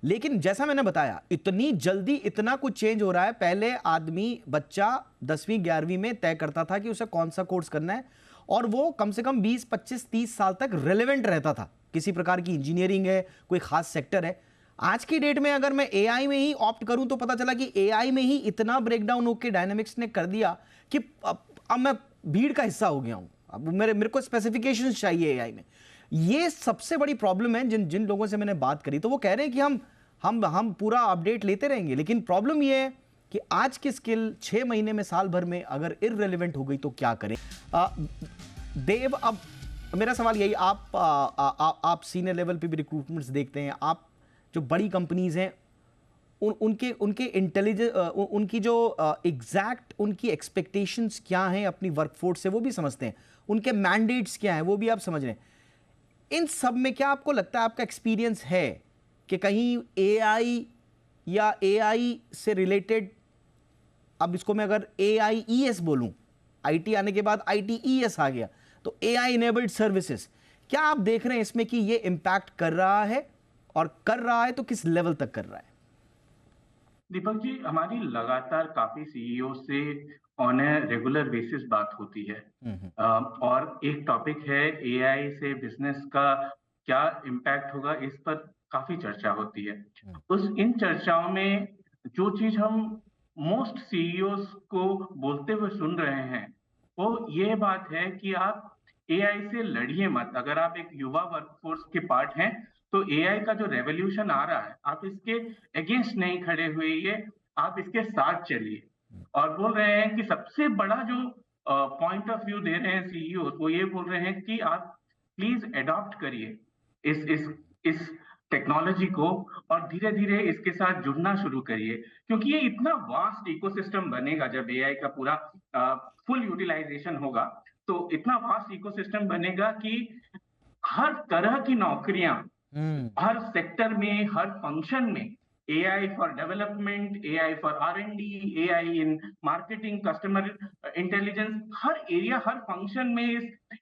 लेकिन जैसा मैंने बताया, इतनी जल्दी इतना कुछ चेंज हो रहा है। पहले आदमी, बच्चा 10वीं 11वीं में तय करता था कि उसे कौन सा कोर्स करना है और वो कम से कम 20 25 30 साल तक रेलेवेंट रहता था। किसी प्रकार की इंजीनियरिंग है, कोई खास सेक्टर है। आज की डेट में अगर मैं एआई में ही ऑप्ट करूं तो पता चला कि एआई में ही इतना ब्रेकडाउन होकर डायनामिक्स ने कर दिया कि अब मैं भीड़ का हिस्सा हो गया हूं। अब मेरे को स्पेसिफिकेशंस चाहिए एआई में। ये सबसे बड़ी प्रॉब्लम है। जिन जिन लोगों से मैंने बात करी तो वो कह रहे हैं कि हम पूरा अपडेट लेते रहेंगे, लेकिन प्रॉब्लम ये है कि आज की स्किल 6 महीने में, साल भर में अगर इररिलेवेंट हो गई तो क्या करें। देव, अब मेरा सवाल यही, आप सीनियर लेवल पे भी रिक्रूटमेंट्स देखते हैं, आप जो बड़ी कंपनीज हैं उनके इंटेलिजेंस, उनकी जो एग्जैक्ट उनकी एक्सपेक्टेशंस क्या हैं अपनी वर्कफोर्स से वो भी समझते हैं, उनके मैंडेट्स क्या हैं वो भी आप समझ रहे हैं। इन सब में क्या आपको लगता है, आपका एक्सपीरियंस है कि कहीं एआई या एआई से रिलेटेड, अब इसको मैं अगर AIES बोलूं, आईटी आने के बाद ITES आ गया, तो AI इनेबल्ड सर्विसेज, क्या आप देख रहे हैं इसमें कि ये इंपैक्ट कर रहा है, और कर रहा है तो किस लेवल तक कर रहा है? दीपक जी, हमारी लगातार काफी सीईओ से ऑन ए रेगुलर बेसिस बात होती है। और एक टॉपिक है एआई से बिजनेस का क्या इम्पैक्ट होगा, इस पर काफी चर्चा होती है। इन चर्चाओं में जो चीज हम मोस्ट सीईओस को बोलते हुए सुन रहे हैं वो ये बात है कि आप एआई से लड़िए मत। अगर आप एक युवा वर्कफोर्स के पार्ट हैं तो एआई का जो रेवोल्यूशन आ रहा है, आप इसके अगेंस्ट नहीं खड़े हुए, आप इसके साथ चलिए। और बोल रहे हैं कि सबसे बड़ा जो पॉइंट ऑफ व्यू दे रहे हैं सीईओ, वो ये बोल रहे हैं कि आप प्लीज अडॉप्ट करिए इस टेक्नोलॉजी को और धीरे धीरे इसके साथ जुड़ना शुरू करिए, क्योंकि ये इतना वास्ट इकोसिस्टम बनेगा। जब एआई का पूरा फुल यूटिलाइजेशन होगा तो इतना वास्ट इकोसिस्टम बनेगा कि हर तरह की नौकरियां, हर सेक्टर में, हर फंक्शन में AI for development, AI for R&D, AI in marketing, customer intelligence, her area, her function में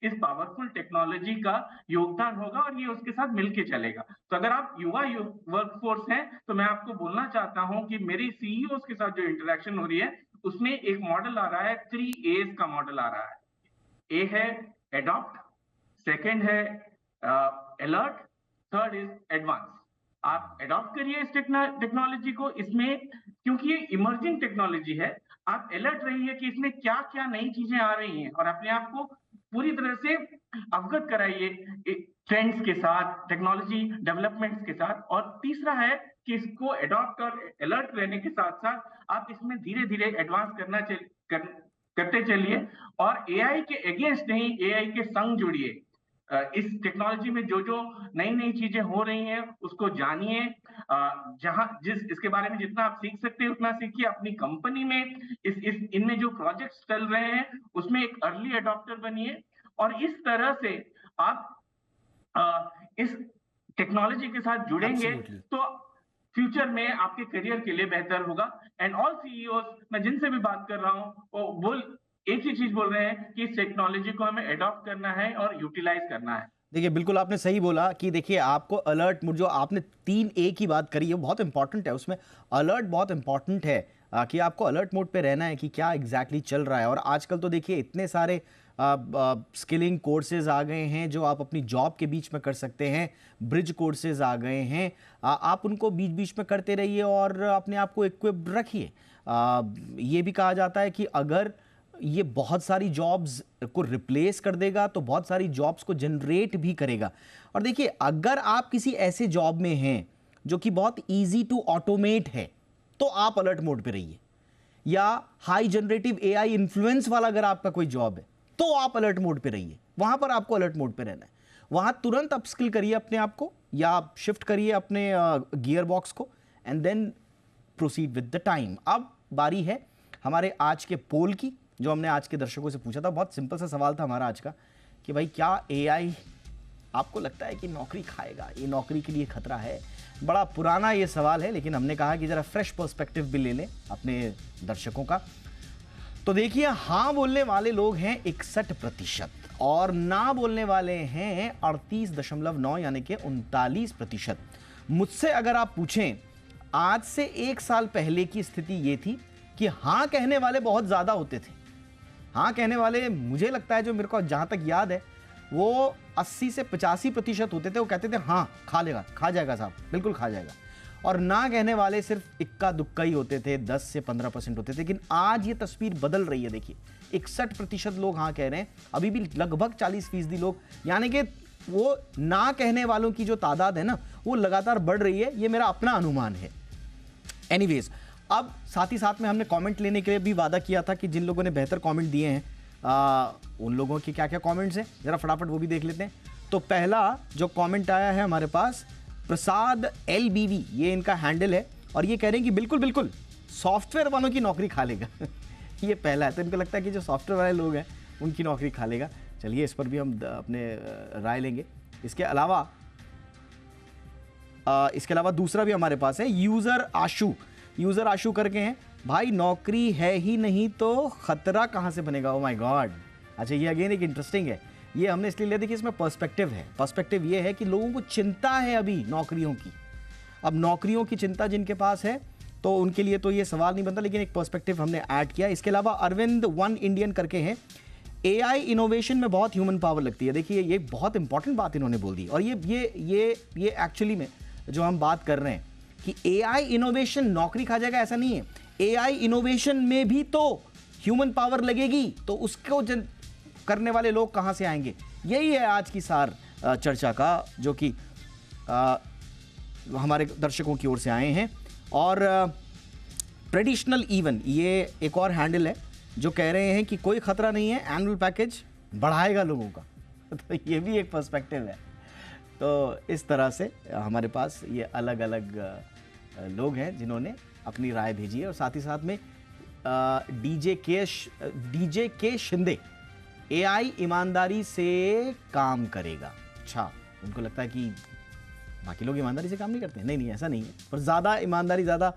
इस पावरफुल टेक्नोलॉजी का योगदान होगा और ये उसके साथ मिलके चलेगा। तो अगर आप युवा वर्कफोर्स हैं तो मैं आपको बोलना चाहता हूं कि मेरी सीईओ के साथ जो इंटरेक्शन हो रही है उसमें एक मॉडल आ रहा है, 3 A's का मॉडल आ रहा है। A है एडॉप्ट, सेकेंड है अलर्ट, थर्ड इज एडवांस। आप अडॉप्ट करिए इस टेक्नोलॉजी को, इसमें क्योंकि ये इमर्जिंग टेक्नोलॉजी है, आप अलर्ट रहिए कि इसमें क्या क्या नई चीजें आ रही हैं और अपने आप को पूरी तरह से अवगत कराइए ट्रेंड्स के साथ, टेक्नोलॉजी डेवलपमेंट्स के साथ। और तीसरा है कि इसको अडॉप्ट और अलर्ट रहने के साथ साथ आप इसमें धीरे धीरे एडवांस करते चलिए और एआई के अगेंस्ट नहीं, एआई के संग जुड़िए। इस टेक्नोलॉजी में जो जो नई नई चीजें हो रही हैं उसको जानिए, इसके बारे में जितना आप सीख सकते हैं उतना सीखिए। अपनी कंपनी में इनमें जो प्रोजेक्ट्स चल रहे हैं उसमें एक अर्ली अडॉप्टर बनिए और इस तरह से आप इस टेक्नोलॉजी के साथ जुड़ेंगे तो फ्यूचर में आपके करियर के लिए बेहतर होगा। एंड ऑल सीईओज, मैं जिनसे भी बात कर रहा हूँ वो एक ही चीज बोल रहे हैं कि इस टेक्नोलॉजी को हमें अडॉप्ट करना है और यूटिलाइज करना है। देखिए, बिल्कुल आपने सही बोला कि देखिए आपको अलर्ट, जो आपने 3A की बात करी है बहुत इंपॉर्टेंट है, उसमें अलर्ट बहुत इंपॉर्टेंट है। कि आपको अलर्ट मोड पे रहना है कि क्या एग्जैक्टली चल रहा है। और आजकल तो देखिए इतने सारे स्किलिंग कोर्सेज आ गए हैं जो आप अपनी जॉब के बीच में कर सकते हैं, ब्रिज कोर्सेज आ गए हैं, आप उनको बीच बीच में करते रहिए और अपने आप को इक्विप्ड रखिए। ये भी कहा जाता है कि अगर ये बहुत सारी जॉब्स को रिप्लेस कर देगा तो बहुत सारी जॉब्स को जनरेट भी करेगा। और देखिए अगर आप किसी ऐसे जॉब में हैं जो कि बहुत इजी टू ऑटोमेट है तो आप अलर्ट मोड पे रहिए, या हाई जनरेटिव एआई इन्फ्लुएंस वाला अगर आपका कोई जॉब है तो आप अलर्ट मोड पे रहिए, वहां पर आपको अलर्ट मोड पे रहना है। वहां तुरंत अपस्किल करिए अपने आप को या शिफ्ट करिए अपने गियर बॉक्स को and then proceed with the time. अब बारी है हमारे आज के पोल की, जो हमने आज के दर्शकों से पूछा था। बहुत सिंपल सा सवाल था हमारा आज का कि भाई क्या एआई आपको लगता है कि नौकरी खाएगा, ये नौकरी के लिए खतरा है। बड़ा पुराना ये सवाल है लेकिन हमने कहा कि जरा फ्रेश पर्सपेक्टिव भी ले लें अपने दर्शकों का। तो देखिए हाँ बोलने वाले लोग हैं 61% और ना बोलने वाले हैं 38.9 यानी कि 39%। मुझसे अगर आप पूछें आज से 1 साल पहले की स्थिति ये थी कि हाँ कहने वाले बहुत ज्यादा होते थे। हाँ कहने वाले मुझे लगता है, जो मेरे को जहां तक याद है, वो 80 से 85% होते थे। वो कहते थे हाँ खा लेगा, खा जाएगा साहब, बिल्कुल खा जाएगा। और ना कहने वाले सिर्फ इक्का दुक्का ही होते थे, 10 से 15% होते थे। लेकिन आज ये तस्वीर बदल रही है। देखिए 61% लोग हाँ कह रहे हैं, अभी भी लगभग 40% लोग, यानी कि वो ना कहने वालों की जो तादाद है ना वो लगातार बढ़ रही है। ये मेरा अपना अनुमान है। एनीवेज, अब साथ ही साथ में हमने कमेंट लेने के लिए भी वादा किया था कि जिन लोगों ने बेहतर कमेंट दिए हैं उन लोगों के क्या क्या कमेंट्स हैं जरा फटाफट वो भी देख लेते हैं। तो पहला जो कमेंट आया है हमारे पास, प्रसाद LBV, ये इनका हैंडल है और ये कह रहे हैं कि बिल्कुल बिल्कुल सॉफ्टवेयर वालों की नौकरी खा लेगा। ये पहला है, तो इनको लगता है कि जो सॉफ्टवेयर वाले लोग हैं उनकी नौकरी खा लेगा। चलिए इस पर भी हम अपने राय लेंगे। इसके अलावा दूसरा भी हमारे पास है, यूजर आशु करके हैं, भाई नौकरी है ही नहीं तो खतरा कहां से बनेगा। Oh my God. अच्छा ये अगेन एक इंटरेस्टिंग है, ये हमने इसलिए लिया देखिए इसमें पर्सपेक्टिव है। पर्सपेक्टिव ये है कि लोगों को चिंता है अभी नौकरियों की। अब नौकरियों की चिंता जिनके पास है तो उनके लिए तो ये सवाल नहीं बनता, लेकिन एक पर्सपेक्टिव हमने ऐड किया। इसके अलावा अरविंद 1 इंडियन करके हैं, एआई इनोवेशन में बहुत ह्यूमन पावर लगती है। देखिए ये बहुत इंपॉर्टेंट बात इन्होंने बोल दी। और ये एक्चुअली में जो हम बात कर रहे हैं कि एआई इनोवेशन नौकरी खा जाएगा, ऐसा नहीं है। एआई इनोवेशन में भी तो ह्यूमन पावर लगेगी, तो उसको करने वाले लोग कहां से आएंगे। यही है आज की सार चर्चा का, जो कि हमारे दर्शकों की ओर से आए हैं। और ट्रेडिशनल इवन, ये एक और हैंडल है जो कह रहे हैं कि कोई खतरा नहीं है, एनुअल पैकेज बढ़ाएगा लोगों का। तो ये भी एक पर्सपेक्टिव है। तो इस तरह से हमारे पास ये अलग अलग लोग हैं जिन्होंने अपनी राय भेजी है। और साथ ही साथ में डीजे के शिंदे, एआई ईमानदारी से काम करेगा। अच्छा, उनको लगता है कि बाकी लोग ईमानदारी से काम नहीं करते हैं। नहीं ऐसा नहीं है, पर ज़्यादा ईमानदारी, ज़्यादा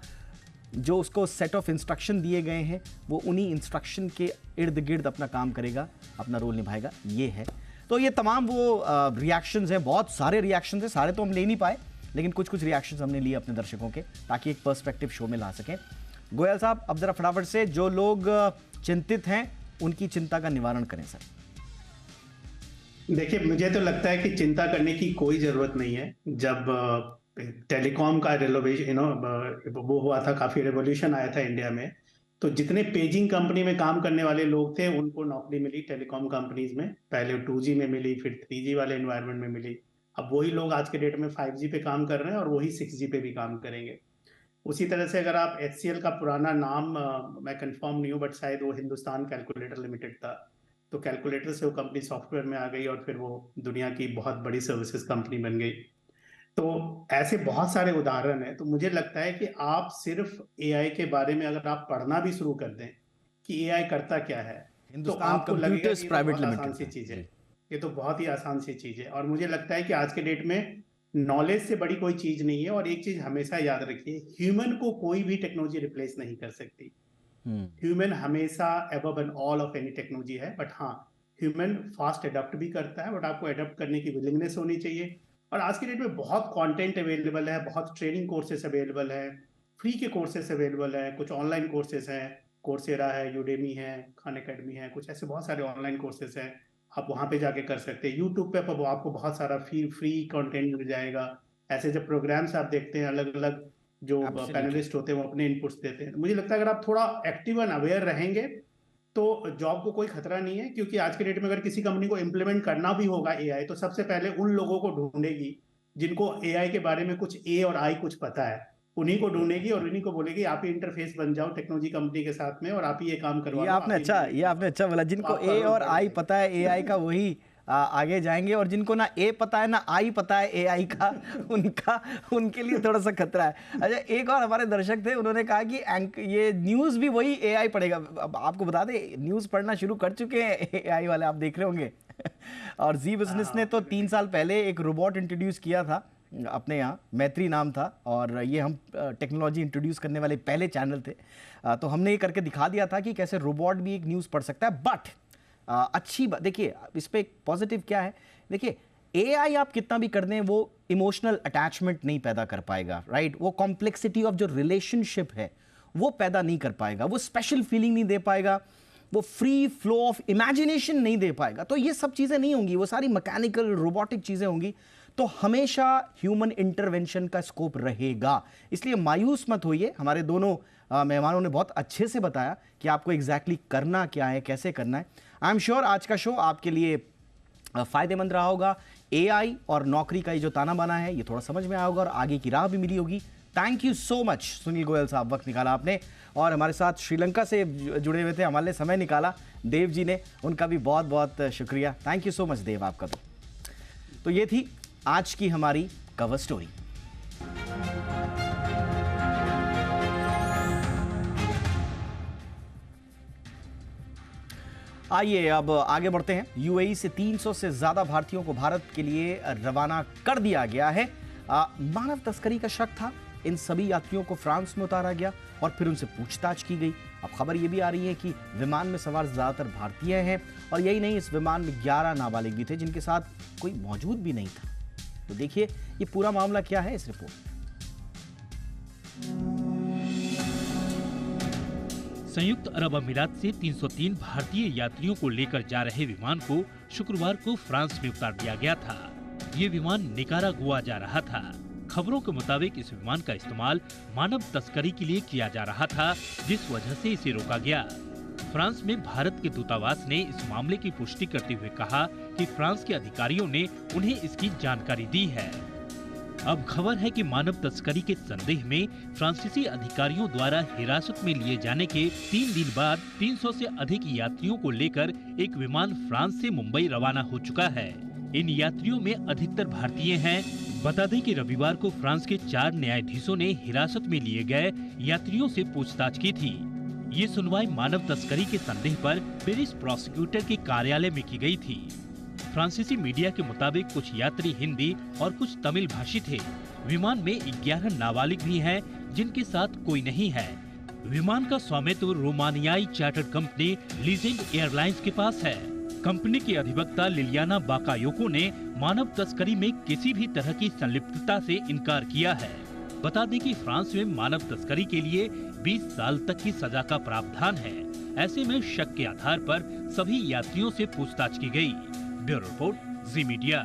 जो उसको सेट ऑफ इंस्ट्रक्शन दिए गए हैं वो उन्हीं इंस्ट्रक्शन के इर्द गिर्द अपना काम करेगा, अपना रोल निभाएगा, ये है। तो ये तमाम वो रिएक्शंस हैं, बहुत सारे रिएक्शंस हैं, सारे तो हम ले नहीं पाए, लेकिन कुछ रिएक्शंस हमने लिए अपने दर्शकों के, ताकि एक पर्सपेक्टिव शो में ला सकें। गोयल साहब, अब जरा फटाफट से जो लोग चिंतित हैं उनकी चिंता का निवारण करें सर। देखिए मुझे तो लगता है कि चिंता करने की कोई जरूरत नहीं है। जब टेलीकॉम का वो हुआ था, काफी रेवोल्यूशन आया था इंडिया में, तो जितने पेजिंग कंपनी में काम करने वाले लोग थे उनको नौकरी मिली टेलीकॉम कंपनीज में। पहले 2G में मिली, फिर 3G वाले एनवायरनमेंट में मिली। अब वही लोग आज के डेट में 5G पे काम कर रहे हैं और वही 6G पे भी काम करेंगे। उसी तरह से अगर आप HCL का पुराना नाम मैं कंफर्म नहीं हूँ, बट शायद वो हिंदुस्तान कैलकुलेटर लिमिटेड था, तो कैलकुलेटर से वो कंपनी सॉफ्टवेयर में आ गई और फिर वो दुनिया की बहुत बड़ी सर्विसेज कंपनी बन गई। तो ऐसे बहुत सारे उदाहरण हैं। तो मुझे लगता है कि आप सिर्फ एआई के बारे में अगर आप पढ़ना भी शुरू कर दें कि एआई करता क्या है, तो आपको लगेगा कि प्राइवेट आसान सी चीज है, ये तो बहुत ही आसान सी चीज है। और मुझे लगता है कि आज के डेट में नॉलेज से बड़ी कोई चीज नहीं है। और एक चीज हमेशा याद रखिए, ह्यूमन को कोई भी टेक्नोलॉजी रिप्लेस नहीं कर सकती। ह्यूमन हमेशा above and all of any technology है। बट हाँ, ह्यूमन फास्ट अडॉप्ट भी करता है, बट आपको अडॉप्ट करने की विलिंगनेस होनी चाहिए। और आज के डेट में बहुत कंटेंट अवेलेबल है, बहुत ट्रेनिंग कोर्सेस अवेलेबल है, फ्री के कोर्सेस अवेलेबल है, कुछ ऑनलाइन कोर्सेस हैं, कोर्सेरा है, यूडेमी है, खान अकेडमी है, कुछ ऐसे बहुत सारे ऑनलाइन कोर्सेस हैं, आप वहाँ पे जाके कर सकते हैं। यूट्यूब पे आपको बहुत सारा फ्री कंटेंट मिल जाएगा। ऐसे जब प्रोग्राम्स आप देखते हैं, अलग अलग जो पैनलिस्ट होते हैं वो अपने इनपुट्स देते हैं। मुझे लगता है अगर आप थोड़ा एक्टिव एंड अवेयर रहेंगे तो जॉब को कोई खतरा नहीं है, क्योंकि आज के डेट में अगर किसी कंपनी को इम्प्लीमेंट करना भी होगा एआई, तो सबसे पहले उन लोगों को ढूंढेगी जिनको एआई के बारे में कुछ ए और आई कुछ पता है, उन्हीं को ढूंढेगी और उन्हीं को बोलेगी आप ही इंटरफेस बन जाओ टेक्नोलॉजी कंपनी के साथ में और आप ही ये काम करवा। ये आपने अच्छा बोला, जिनको ए और आई पता है एआई का वही आगे जाएंगे, और जिनको ना ए पता है ना आई पता है एआई का, उनके लिए थोड़ा सा खतरा है। अच्छा, एक और हमारे दर्शक थे, उन्होंने कहा कि ये न्यूज़ भी वही एआई पढ़ेगा। अब आपको बता दें, न्यूज़ पढ़ना शुरू कर चुके हैं एआई वाले, आप देख रहे होंगे। और जी बिजनेस ने तो 3 साल पहले एक रोबोट इंट्रोड्यूस किया था अपने यहाँ, मैत्री नाम था, और ये हम टेक्नोलॉजी इंट्रोड्यूस करने वाले पहले चैनल थे। तो हमने ये करके दिखा दिया था कि कैसे रोबोट भी एक न्यूज़ पढ़ सकता है। बट अच्छी बात देखिए, इस पे एक पॉजिटिव क्या है, देखिए एआई आप कितना भी कर दें वो इमोशनल अटैचमेंट नहीं पैदा कर पाएगा, राइट। वो कॉम्प्लेक्सिटी ऑफ जो रिलेशनशिप है वो पैदा नहीं कर पाएगा, वो स्पेशल फीलिंग नहीं दे पाएगा, वो फ्री फ्लो ऑफ इमेजिनेशन नहीं दे पाएगा। तो ये सब चीज़ें नहीं होंगी, वो सारी मैकेनिकल रोबोटिक चीज़ें होंगी। तो हमेशा ह्यूमन इंटरवेंशन का स्कोप रहेगा, इसलिए मायूस मत होइए। हमारे दोनों मेहमानों ने बहुत अच्छे से बताया कि आपको एग्जैक्टली करना क्या है, कैसे करना है। आई एम श्योर आज का शो आपके लिए फ़ायदेमंद रहा होगा। एआई और नौकरी का ये जो ताना बाना है ये थोड़ा समझ में आया होगा और आगे की राह भी मिली होगी। Thank you so much Sunil Goyal साहब, वक्त निकाला आपने, और हमारे साथ श्रीलंका से जुड़े हुए थे, हमारे लिए समय निकाला देव जी ने, उनका भी बहुत बहुत शुक्रिया। थैंक यू सो मच देव आपका। तो ये थी आज की हमारी कवर स्टोरी। आइए अब आगे बढ़ते हैं। यूएई से 300 से ज्यादा भारतीयों को भारत के लिए रवाना कर दिया गया है। मानव तस्करी का शक था, इन सभी यात्रियों को फ्रांस में उतारा गया और फिर उनसे पूछताछ की गई। अब खबर यह भी आ रही है कि विमान में सवार ज्यादातर भारतीय हैं, और यही नहीं, इस विमान में 11 नाबालिग भी थे जिनके साथ कोई मौजूद भी नहीं था। तो देखिए ये पूरा मामला क्या है इस रिपोर्ट। संयुक्त अरब अमीरात से 303 भारतीय यात्रियों को लेकर जा रहे विमान को शुक्रवार को फ्रांस में उतार दिया गया था। ये विमान निकारागुआ जा रहा था। खबरों के मुताबिक इस विमान का इस्तेमाल मानव तस्करी के लिए किया जा रहा था, जिस वजह से इसे रोका गया। फ्रांस में भारत के दूतावास ने इस मामले की पुष्टि करते हुए कहा कि फ्रांस के अधिकारियों ने उन्हें इसकी जानकारी दी है। अब खबर है कि मानव तस्करी के संदेह में फ्रांसीसी अधिकारियों द्वारा हिरासत में लिए जाने के 3 दिन बाद 300 से अधिक यात्रियों को लेकर एक विमान फ्रांस से मुंबई रवाना हो चुका है। इन यात्रियों में अधिकतर भारतीय हैं। बता दें कि रविवार को फ्रांस के 4 न्यायाधीशों ने हिरासत में लिए गए यात्रियों से पूछताछ की थी। ये सुनवाई मानव तस्करी के संदेह पर पेरिस प्रोसिक्यूटर के कार्यालय में की गई थी। फ्रांसीसी मीडिया के मुताबिक कुछ यात्री हिंदी और कुछ तमिल भाषी थे। विमान में 11 नाबालिग भी हैं जिनके साथ कोई नहीं है। विमान का स्वामित्व रोमानियाई चार्टर्ड कंपनी लीजेंड एयरलाइंस के पास है। कंपनी की अधिवक्ता लिलियाना बाकायोको ने मानव तस्करी में किसी भी तरह की संलिप्तता से इनकार किया है। बता दें कि फ्रांस में मानव तस्करी के लिए 20 साल तक की सजा का प्रावधान है। ऐसे में शक के आधार पर सभी यात्रियों से पूछताछ की गई। ब्यूरो रिपोर्ट, जी मीडिया।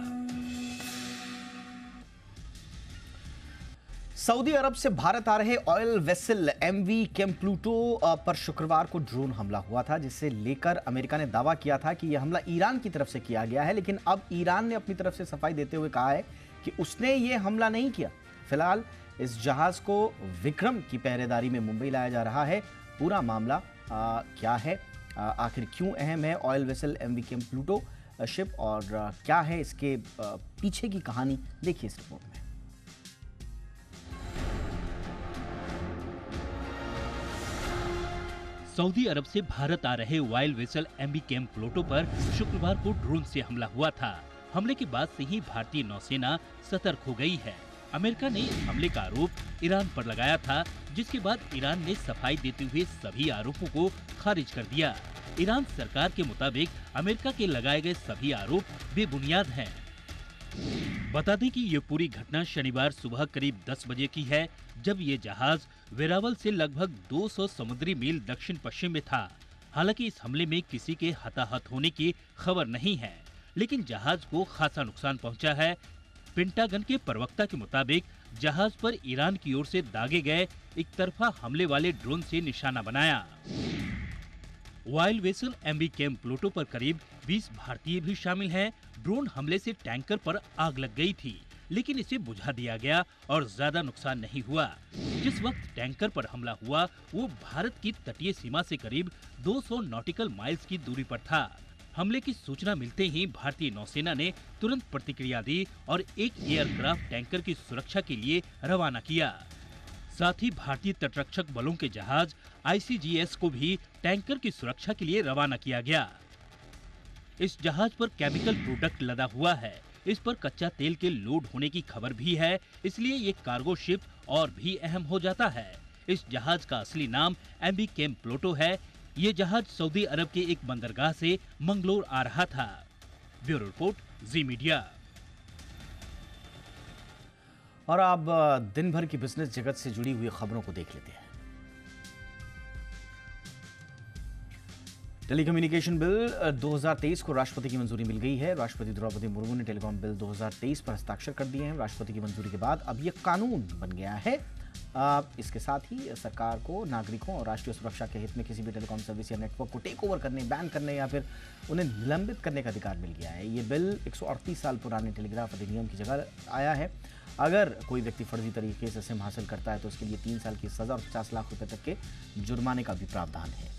सऊदी अरब से भारत आ रहे ऑयल वेसल MV केम प्लूटो पर शुक्रवार को ड्रोन हमला हुआ था, जिसे लेकर अमेरिका ने दावा किया था कि यह हमला ईरान की तरफ से किया गया है। लेकिन अब ईरान ने अपनी तरफ से सफाई देते हुए कहा है कि उसने ये हमला नहीं किया। फिलहाल इस जहाज को विक्रम की पहरेदारी में मुंबई लाया जा रहा है। पूरा मामला क्या है, आखिर क्यों अहम है ऑयल वेसल MV केम प्लूटो शिप, और क्या है इसके पीछे की कहानी, देखिए इस रिपोर्ट में। सऊदी अरब से भारत आ रहे ऑयल वेसल MV केम प्लूटो पर शुक्रवार को ड्रोन से हमला हुआ था। हमले के बाद से ही भारतीय नौसेना सतर्क हो गई है। अमेरिका ने इस हमले का आरोप ईरान पर लगाया था, जिसके बाद ईरान ने सफाई देते हुए सभी आरोपों को खारिज कर दिया। ईरान सरकार के मुताबिक अमेरिका के लगाए गए सभी आरोप बेबुनियाद हैं। बता दें कि ये पूरी घटना शनिवार सुबह करीब 10 बजे की है, जब ये जहाज वेरावल से लगभग 200 समुद्री मील दक्षिण पश्चिम में था। हालांकि इस हमले में किसी के हताहत होने की खबर नहीं है, लेकिन जहाज को खासा नुकसान पहुंचा है। पेंटागन के प्रवक्ता के मुताबिक जहाज पर ईरान की ओर से दागे गए एक तरफा हमले वाले ड्रोन से निशाना बनाया। Wild vessel MV Cam Pluto पर करीब 20 भारतीय भी शामिल हैं। ड्रोन हमले से टैंकर पर आग लग गई थी, लेकिन इसे बुझा दिया गया और ज्यादा नुकसान नहीं हुआ। जिस वक्त टैंकर पर हमला हुआ वो भारत की तटीय सीमा से करीब 200 नॉटिकल माइल्स की दूरी पर था। हमले की सूचना मिलते ही भारतीय नौसेना ने तुरंत प्रतिक्रिया दी और एक एयरक्राफ्ट टैंकर की सुरक्षा के लिए रवाना किया। साथ ही भारतीय तटरक्षक बलों के जहाज ICGS को भी टैंकर की सुरक्षा के लिए रवाना किया गया। इस जहाज पर केमिकल प्रोडक्ट लदा हुआ है। इस पर कच्चा तेल के लोड होने की खबर भी है, इसलिए ये कार्गो शिप और भी अहम हो जाता है। इस जहाज का असली नाम एमवी कैम प्लूटो है। ये जहाज सऊदी अरब के एक बंदरगाह से मंगलोर आ रहा था। ब्यूरो रिपोर्ट, जी मीडिया। और अब दिन भर की बिजनेस जगत से जुड़ी हुई खबरों को देख लेते हैं। टेलीकम्युनिकेशन बिल 2023 को राष्ट्रपति की मंजूरी मिल गई है। राष्ट्रपति द्रौपदी मुर्मू ने टेलीकॉम बिल 2023 पर हस्ताक्षर कर दिए हैं। राष्ट्रपति की मंजूरी के बाद अब यह कानून बन गया है। इसके साथ ही सरकार को नागरिकों और राष्ट्रीय सुरक्षा के हित में किसी भी टेलीकॉम सर्विस या नेटवर्क को टेक ओवर करने, बैन करने या फिर उन्हें निलंबित करने का अधिकार मिल गया है। ये बिल 138 साल पुराने टेलीग्राफ अधिनियम की जगह आया है। अगर कोई व्यक्ति फर्जी तरीके से सिम हासिल करता है तो उसके लिए 3 साल की सजा और 50 लाख रुपए तक के जुर्माने का भी प्रावधान है।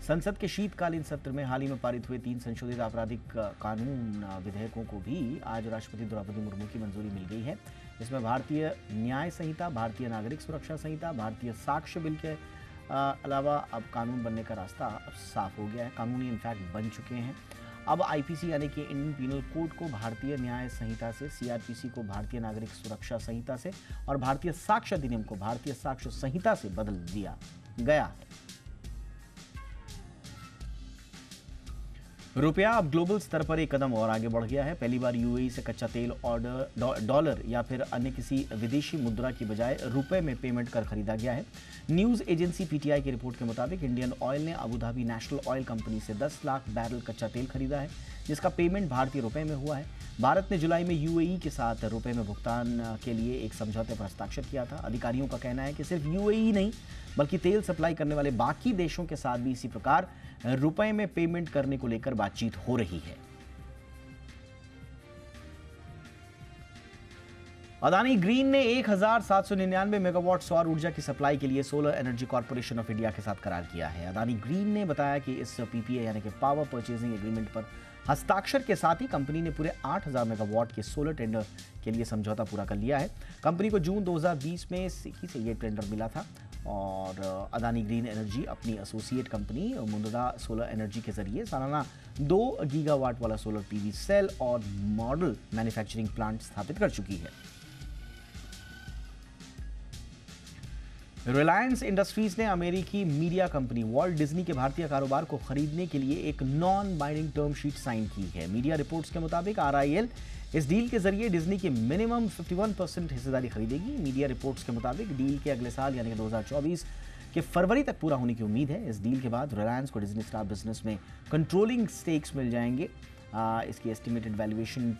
संसद के शीतकालीन सत्र में हाल ही में पारित हुए 3 संशोधित आपराधिक कानून विधेयकों को भी आज राष्ट्रपति द्रौपदी मुर्मू की मंजूरी मिल गई है। इसमें भारतीय न्याय संहिता, भारतीय नागरिक सुरक्षा संहिता, भारतीय साक्ष्य बिल के अलावा अब कानून बनने का रास्ता अब साफ हो गया है। कानूनी इनफैक्ट बन चुके हैं। अब IPC यानी कि इंडियन पीनल कोड को भारतीय न्याय संहिता से, CRPC को भारतीय नागरिक सुरक्षा संहिता से और भारतीय साक्ष्य अधिनियम को भारतीय साक्ष्य संहिता से बदल दिया गया है। रुपया अब ग्लोबल स्तर पर एक कदम और आगे बढ़ गया है। पहली बार UAE से कच्चा तेल डॉलर या फिर अन्य किसी विदेशी मुद्रा की बजाय रुपए में पेमेंट कर खरीदा गया है। न्यूज एजेंसी PTI की रिपोर्ट के मुताबिक इंडियन ऑयल ने Abu Dhabi national oil company से 10 लाख बैरल कच्चा तेल खरीदा है, जिसका पेमेंट भारतीय रुपए में हुआ है। भारत ने जुलाई में UAE के साथ रुपए में भुगतान के लिए एक समझौते पर हस्ताक्षर किया था। अधिकारियों का कहना है कि सिर्फ UAE नहीं बल्कि तेल सप्लाई करने वाले बाकी देशों के साथ भी इसी प्रकार रुपए में पेमेंट करने को लेकर बातचीत हो रही है। अदानी ग्रीन ने 1799 मेगावाट सौर ऊर्जा की सप्लाई के लिए solar energy corporation of India के साथ करार किया है। अदानी ग्रीन ने बताया कि इस PPA यानी कि पावर परचेजिंग एग्रीमेंट पर हस्ताक्षर के साथ ही कंपनी ने पूरे 8000 मेगावाट के सोलर टेंडर के लिए समझौता पूरा कर लिया है। कंपनी को जून 2020 में SECI से यह टेंडर मिला था और अदानी ग्रीन एनर्जी अपनी associate company Mundra solar energy के जरिए सालाना 2 गीगावाट वाला सोलर PV सेल और मॉडल मैन्युफैक्चरिंग प्लांट स्थापित कर चुकी है। रिलायंस इंडस्ट्रीज ने अमेरिकी मीडिया कंपनी वॉल्ट डिज्नी के भारतीय कारोबार को खरीदने के लिए एक non binding term sheet sign की है। मीडिया रिपोर्ट्स के मुताबिक RIL इस डील के जरिए डिज्नी की मिनिमम 51% हिस्सेदारी खरीदेगी। मीडिया रिपोर्ट्स के मुताबिक डील के अगले साल यानी कि 2024 के फरवरी तक पूरा होने की उम्मीद है। इस डील के बाद रिलायंस को डिज्नी स्टार बिजनेस में कंट्रोलिंग स्टेक्स मिल जाएंगे। इसकी एस्टिमेटेड वैल्यूएशन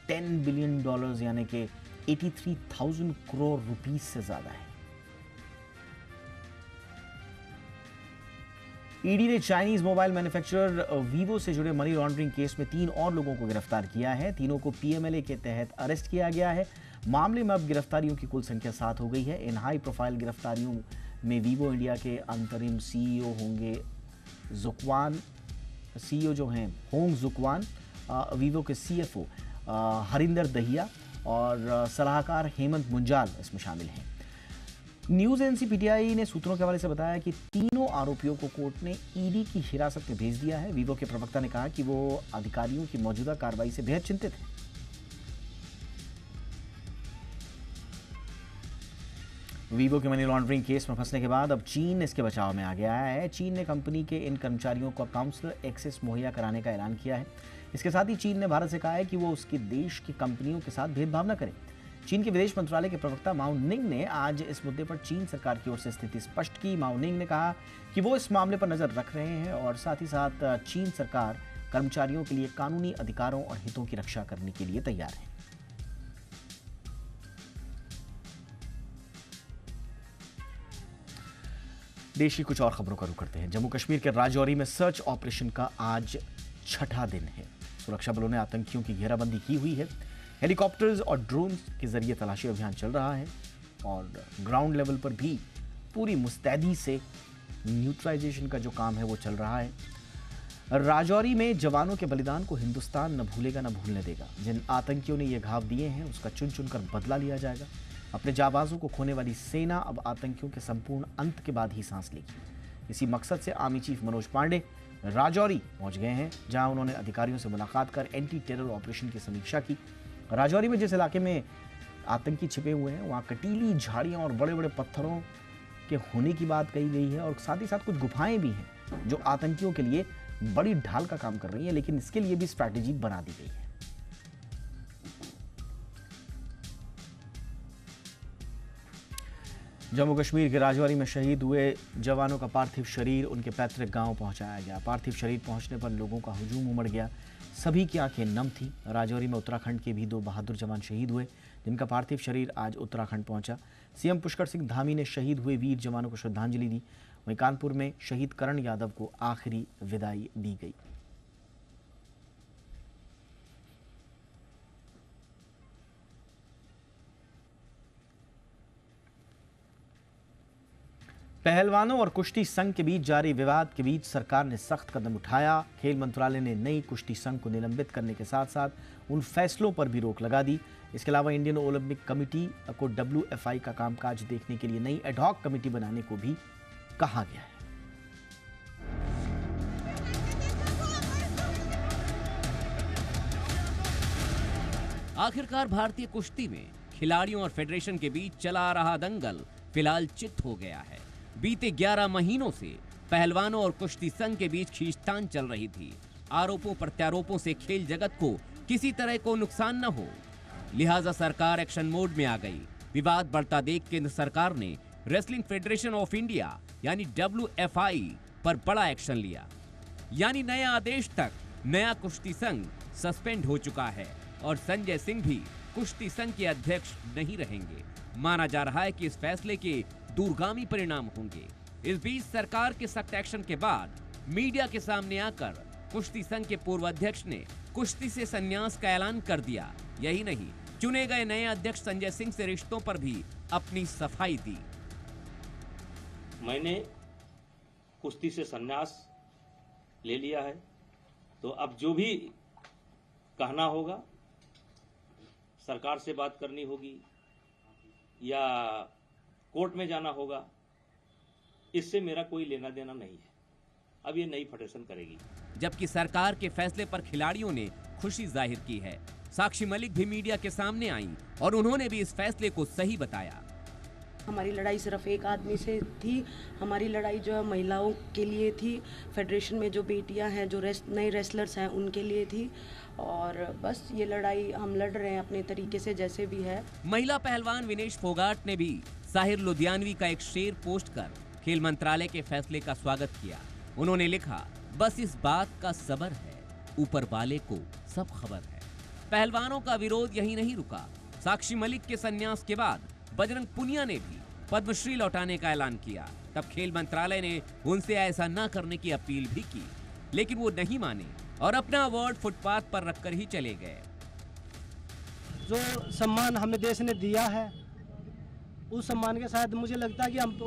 $10 बिलियन यानी कि 83,000 करोड़ रुपीस से ज्यादा है। ईडी ने चाइनीज मोबाइल मैन्युफैक्चरर वीवो से जुड़े मनी लॉन्ड्रिंग केस में 3 और लोगों को गिरफ्तार किया है। तीनों को PMLA के तहत अरेस्ट किया गया है। मामले में अब गिरफ्तारियों की कुल संख्या 7 हो गई है। इन हाई प्रोफाइल गिरफ्तारियों में वीवो इंडिया के अंतरिम CEO होंगे जुकवान, CEO जो हैं होंग जुकवान, वीवो के CFO हरिंदर दहिया और सलाहकार हेमंत मुंजाल इसमें शामिल हैं। न्यूज एजेंसी PTI ने सूत्रों के हवाले से बताया कि तीनों आरोपियों को कोर्ट ने ईडी की हिरासत में भेज दिया है। वीवो के प्रवक्ता ने कहा कि वो अधिकारियों की मौजूदा कार्रवाई से बेहद चिंतित है। वीवो के मनी लॉन्ड्रिंग केस में फंसने के बाद अब चीन इसके बचाव में आ गया है। चीन ने कंपनी के इन कर्मचारियों को काउंसलर एक्सेस मुहैया कराने का ऐलान किया है। इसके साथ ही चीन ने भारत से कहा है कि वो उसके देश की कंपनियों के साथ भेदभाव न करे। चीन के विदेश मंत्रालय के प्रवक्ता माओ निंग ने आज इस मुद्दे पर चीन सरकार की ओर से स्थिति स्पष्ट की। माओ निंग ने कहा कि वो इस मामले पर नजर रख रहे हैं और साथ ही साथ चीन सरकार कर्मचारियों के लिए कानूनी अधिकारों और हितों की रक्षा करने के लिए तैयार है। देश की कुछ और खबरों का रुख करते हैं। जम्मू कश्मीर के राजौरी में सर्च ऑपरेशन का आज छठा दिन है। सुरक्षा बलों ने आतंकियों की घेराबंदी की हुई है। हेलीकॉप्टर्स और ड्रोन के जरिए तलाशी अभियान चल रहा है और ग्राउंड लेवल पर भी पूरी मुस्तैदी से न्यूट्रलाइजेशन का जो काम है वो चल रहा है। राजौरी में जवानों के बलिदान को हिंदुस्तान न भूलेगा न भूलने देगा। जिन आतंकियों ने ये घाव दिए हैं उसका चुन चुनकर बदला लिया जाएगा। अपने जाबाजों को खोने वाली सेना अब आतंकियों के संपूर्ण अंत के बाद ही सांस लेगी। इसी मकसद से आर्मी चीफ मनोज पांडे राजौरी पहुंच गए हैं, जहां उन्होंने अधिकारियों से मुलाकात कर एंटी टेरर ऑपरेशन की समीक्षा की। राजौरी में जिस इलाके में आतंकी छिपे हुए हैं वहां कटीली झाड़ियां और बड़े बड़े पत्थरों के होने की बात कही गई है और साथ ही साथ कुछ गुफाएं भी हैं जो आतंकियों के लिए बड़ी ढाल का काम कर रही है, लेकिन इसके लिए भी स्ट्रैटेजी बना दी गई है। जम्मू कश्मीर के राजौरी में शहीद हुए जवानों का पार्थिव शरीर उनके पैतृक गांव पहुंचाया गया। पार्थिव शरीर पहुंचने पर लोगों का हुजूम उमड़ गया। सभी की आंखें नम थी। राजौरी में उत्तराखंड के भी 2 बहादुर जवान शहीद हुए, जिनका पार्थिव शरीर आज उत्तराखंड पहुंचा। सीएम पुष्कर सिंह धामी ने शहीद हुए वीर जवानों को श्रद्धांजलि दी। वहीं कानपुर में शहीद करण यादव को आखिरी विदाई दी गई। पहलवानों और कुश्ती संघ के बीच जारी विवाद के बीच सरकार ने सख्त कदम उठाया। खेल मंत्रालय ने नई कुश्ती संघ को निलंबित करने के साथ साथ उन फैसलों पर भी रोक लगा दी। इसके अलावा इंडियन ओलंपिक कमेटी को WFI का कामकाज देखने के लिए नई एडहॉक कमेटी बनाने को भी कहा गया है। आखिरकार भारतीय कुश्ती में खिलाड़ियों और फेडरेशन के बीच चला आ रहा दंगल फिलहाल चित हो गया है। बीते 11 महीनों से पहलवानों और कुश्ती संघ के बीच खींचतान चल रही थी। आरोपों प्रत्यारोपों से खेल जगत को किसी तरह को नुकसान न हो, लिहाजा सरकार एक्शन मोड में आ गई। विवाद बढ़ता देख केंद्र सरकार ने रेसलिंग फेडरेशन ऑफ इंडिया यानी WFI पर बड़ा एक्शन लिया। यानी नए आदेश तक नया कुश्ती संघ सस्पेंड हो चुका है और संजय सिंह भी कुश्ती संघ के अध्यक्ष नहीं रहेंगे। माना जा रहा है कि इस फैसले के दूरगामी परिणाम होंगे। इस बीच सरकार के सख्त एक्शन के बाद मीडिया के सामने आकर कुश्ती संघ के पूर्व अध्यक्ष ने कुश्ती से संन्यास का ऐलान कर दिया। यही नहीं, चुने गए नए अध्यक्ष संजय सिंह से रिश्तों पर भी अपनी सफाई दी। मैंने कुश्ती से संन्यास ले लिया है, तो अब जो भी कहना होगा, सरकार से बात करनी होगी या कोर्ट में जाना होगा, इससे मेरा कोई लेना देना नहीं है। अब ये नई फेडरेशन करेगी। जबकि सरकार के फैसले पर खिलाड़ियों ने खुशी जाहिर की है। साक्षी मलिक भी मीडिया के सामने आई और उन्होंने भी इस फैसले को सही बताया। हमारी लड़ाई सिर्फ एक आदमी से थी। हमारी लड़ाई जो है महिलाओं के लिए थी, फेडरेशन में जो बेटियां हैं, जो नए रेसलर्स हैं, उनके लिए थी। और बस ये लड़ाई हम लड़ रहे हैं अपने तरीके से, जैसे भी है। महिला पहलवान विनेश फोगाट ने भी साहिर लुधियानवी का एक शेर पोस्ट कर खेल मंत्रालय के फैसले का स्वागत किया। उन्होंने लिखा, बस इस बात का सबर है, ऊपर वाले को सब खबर है। पहलवानों का विरोध यही नहीं रुका। साक्षी मलिक के संन्यास के बाद बजरंग पुनिया ने भी पद्मश्री लौटाने का ऐलान किया। तब खेल मंत्रालय ने उनसे ऐसा न करने की अपील भी की, लेकिन वो नहीं माने और अपना अवार्ड फुटपाथ पर रखकर ही चले गए। जो सम्मान हमें देश ने दिया है, उस सम्मान के साथ मुझे लगता है कि हम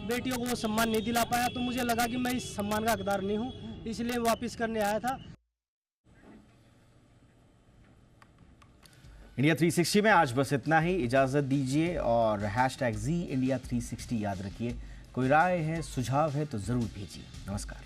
बेटियों को वो सम्मान नहीं दिला पाया, तो मुझे लगा कि मैं इस सम्मान का हकदार नहीं हूँ, इसलिए वापस करने आया था। इंडिया 360 में आज बस इतना ही। इजाजत दीजिए और #ZIndia360 याद रखिए। कोई राय है, सुझाव है तो जरूर भेजिए। नमस्कार।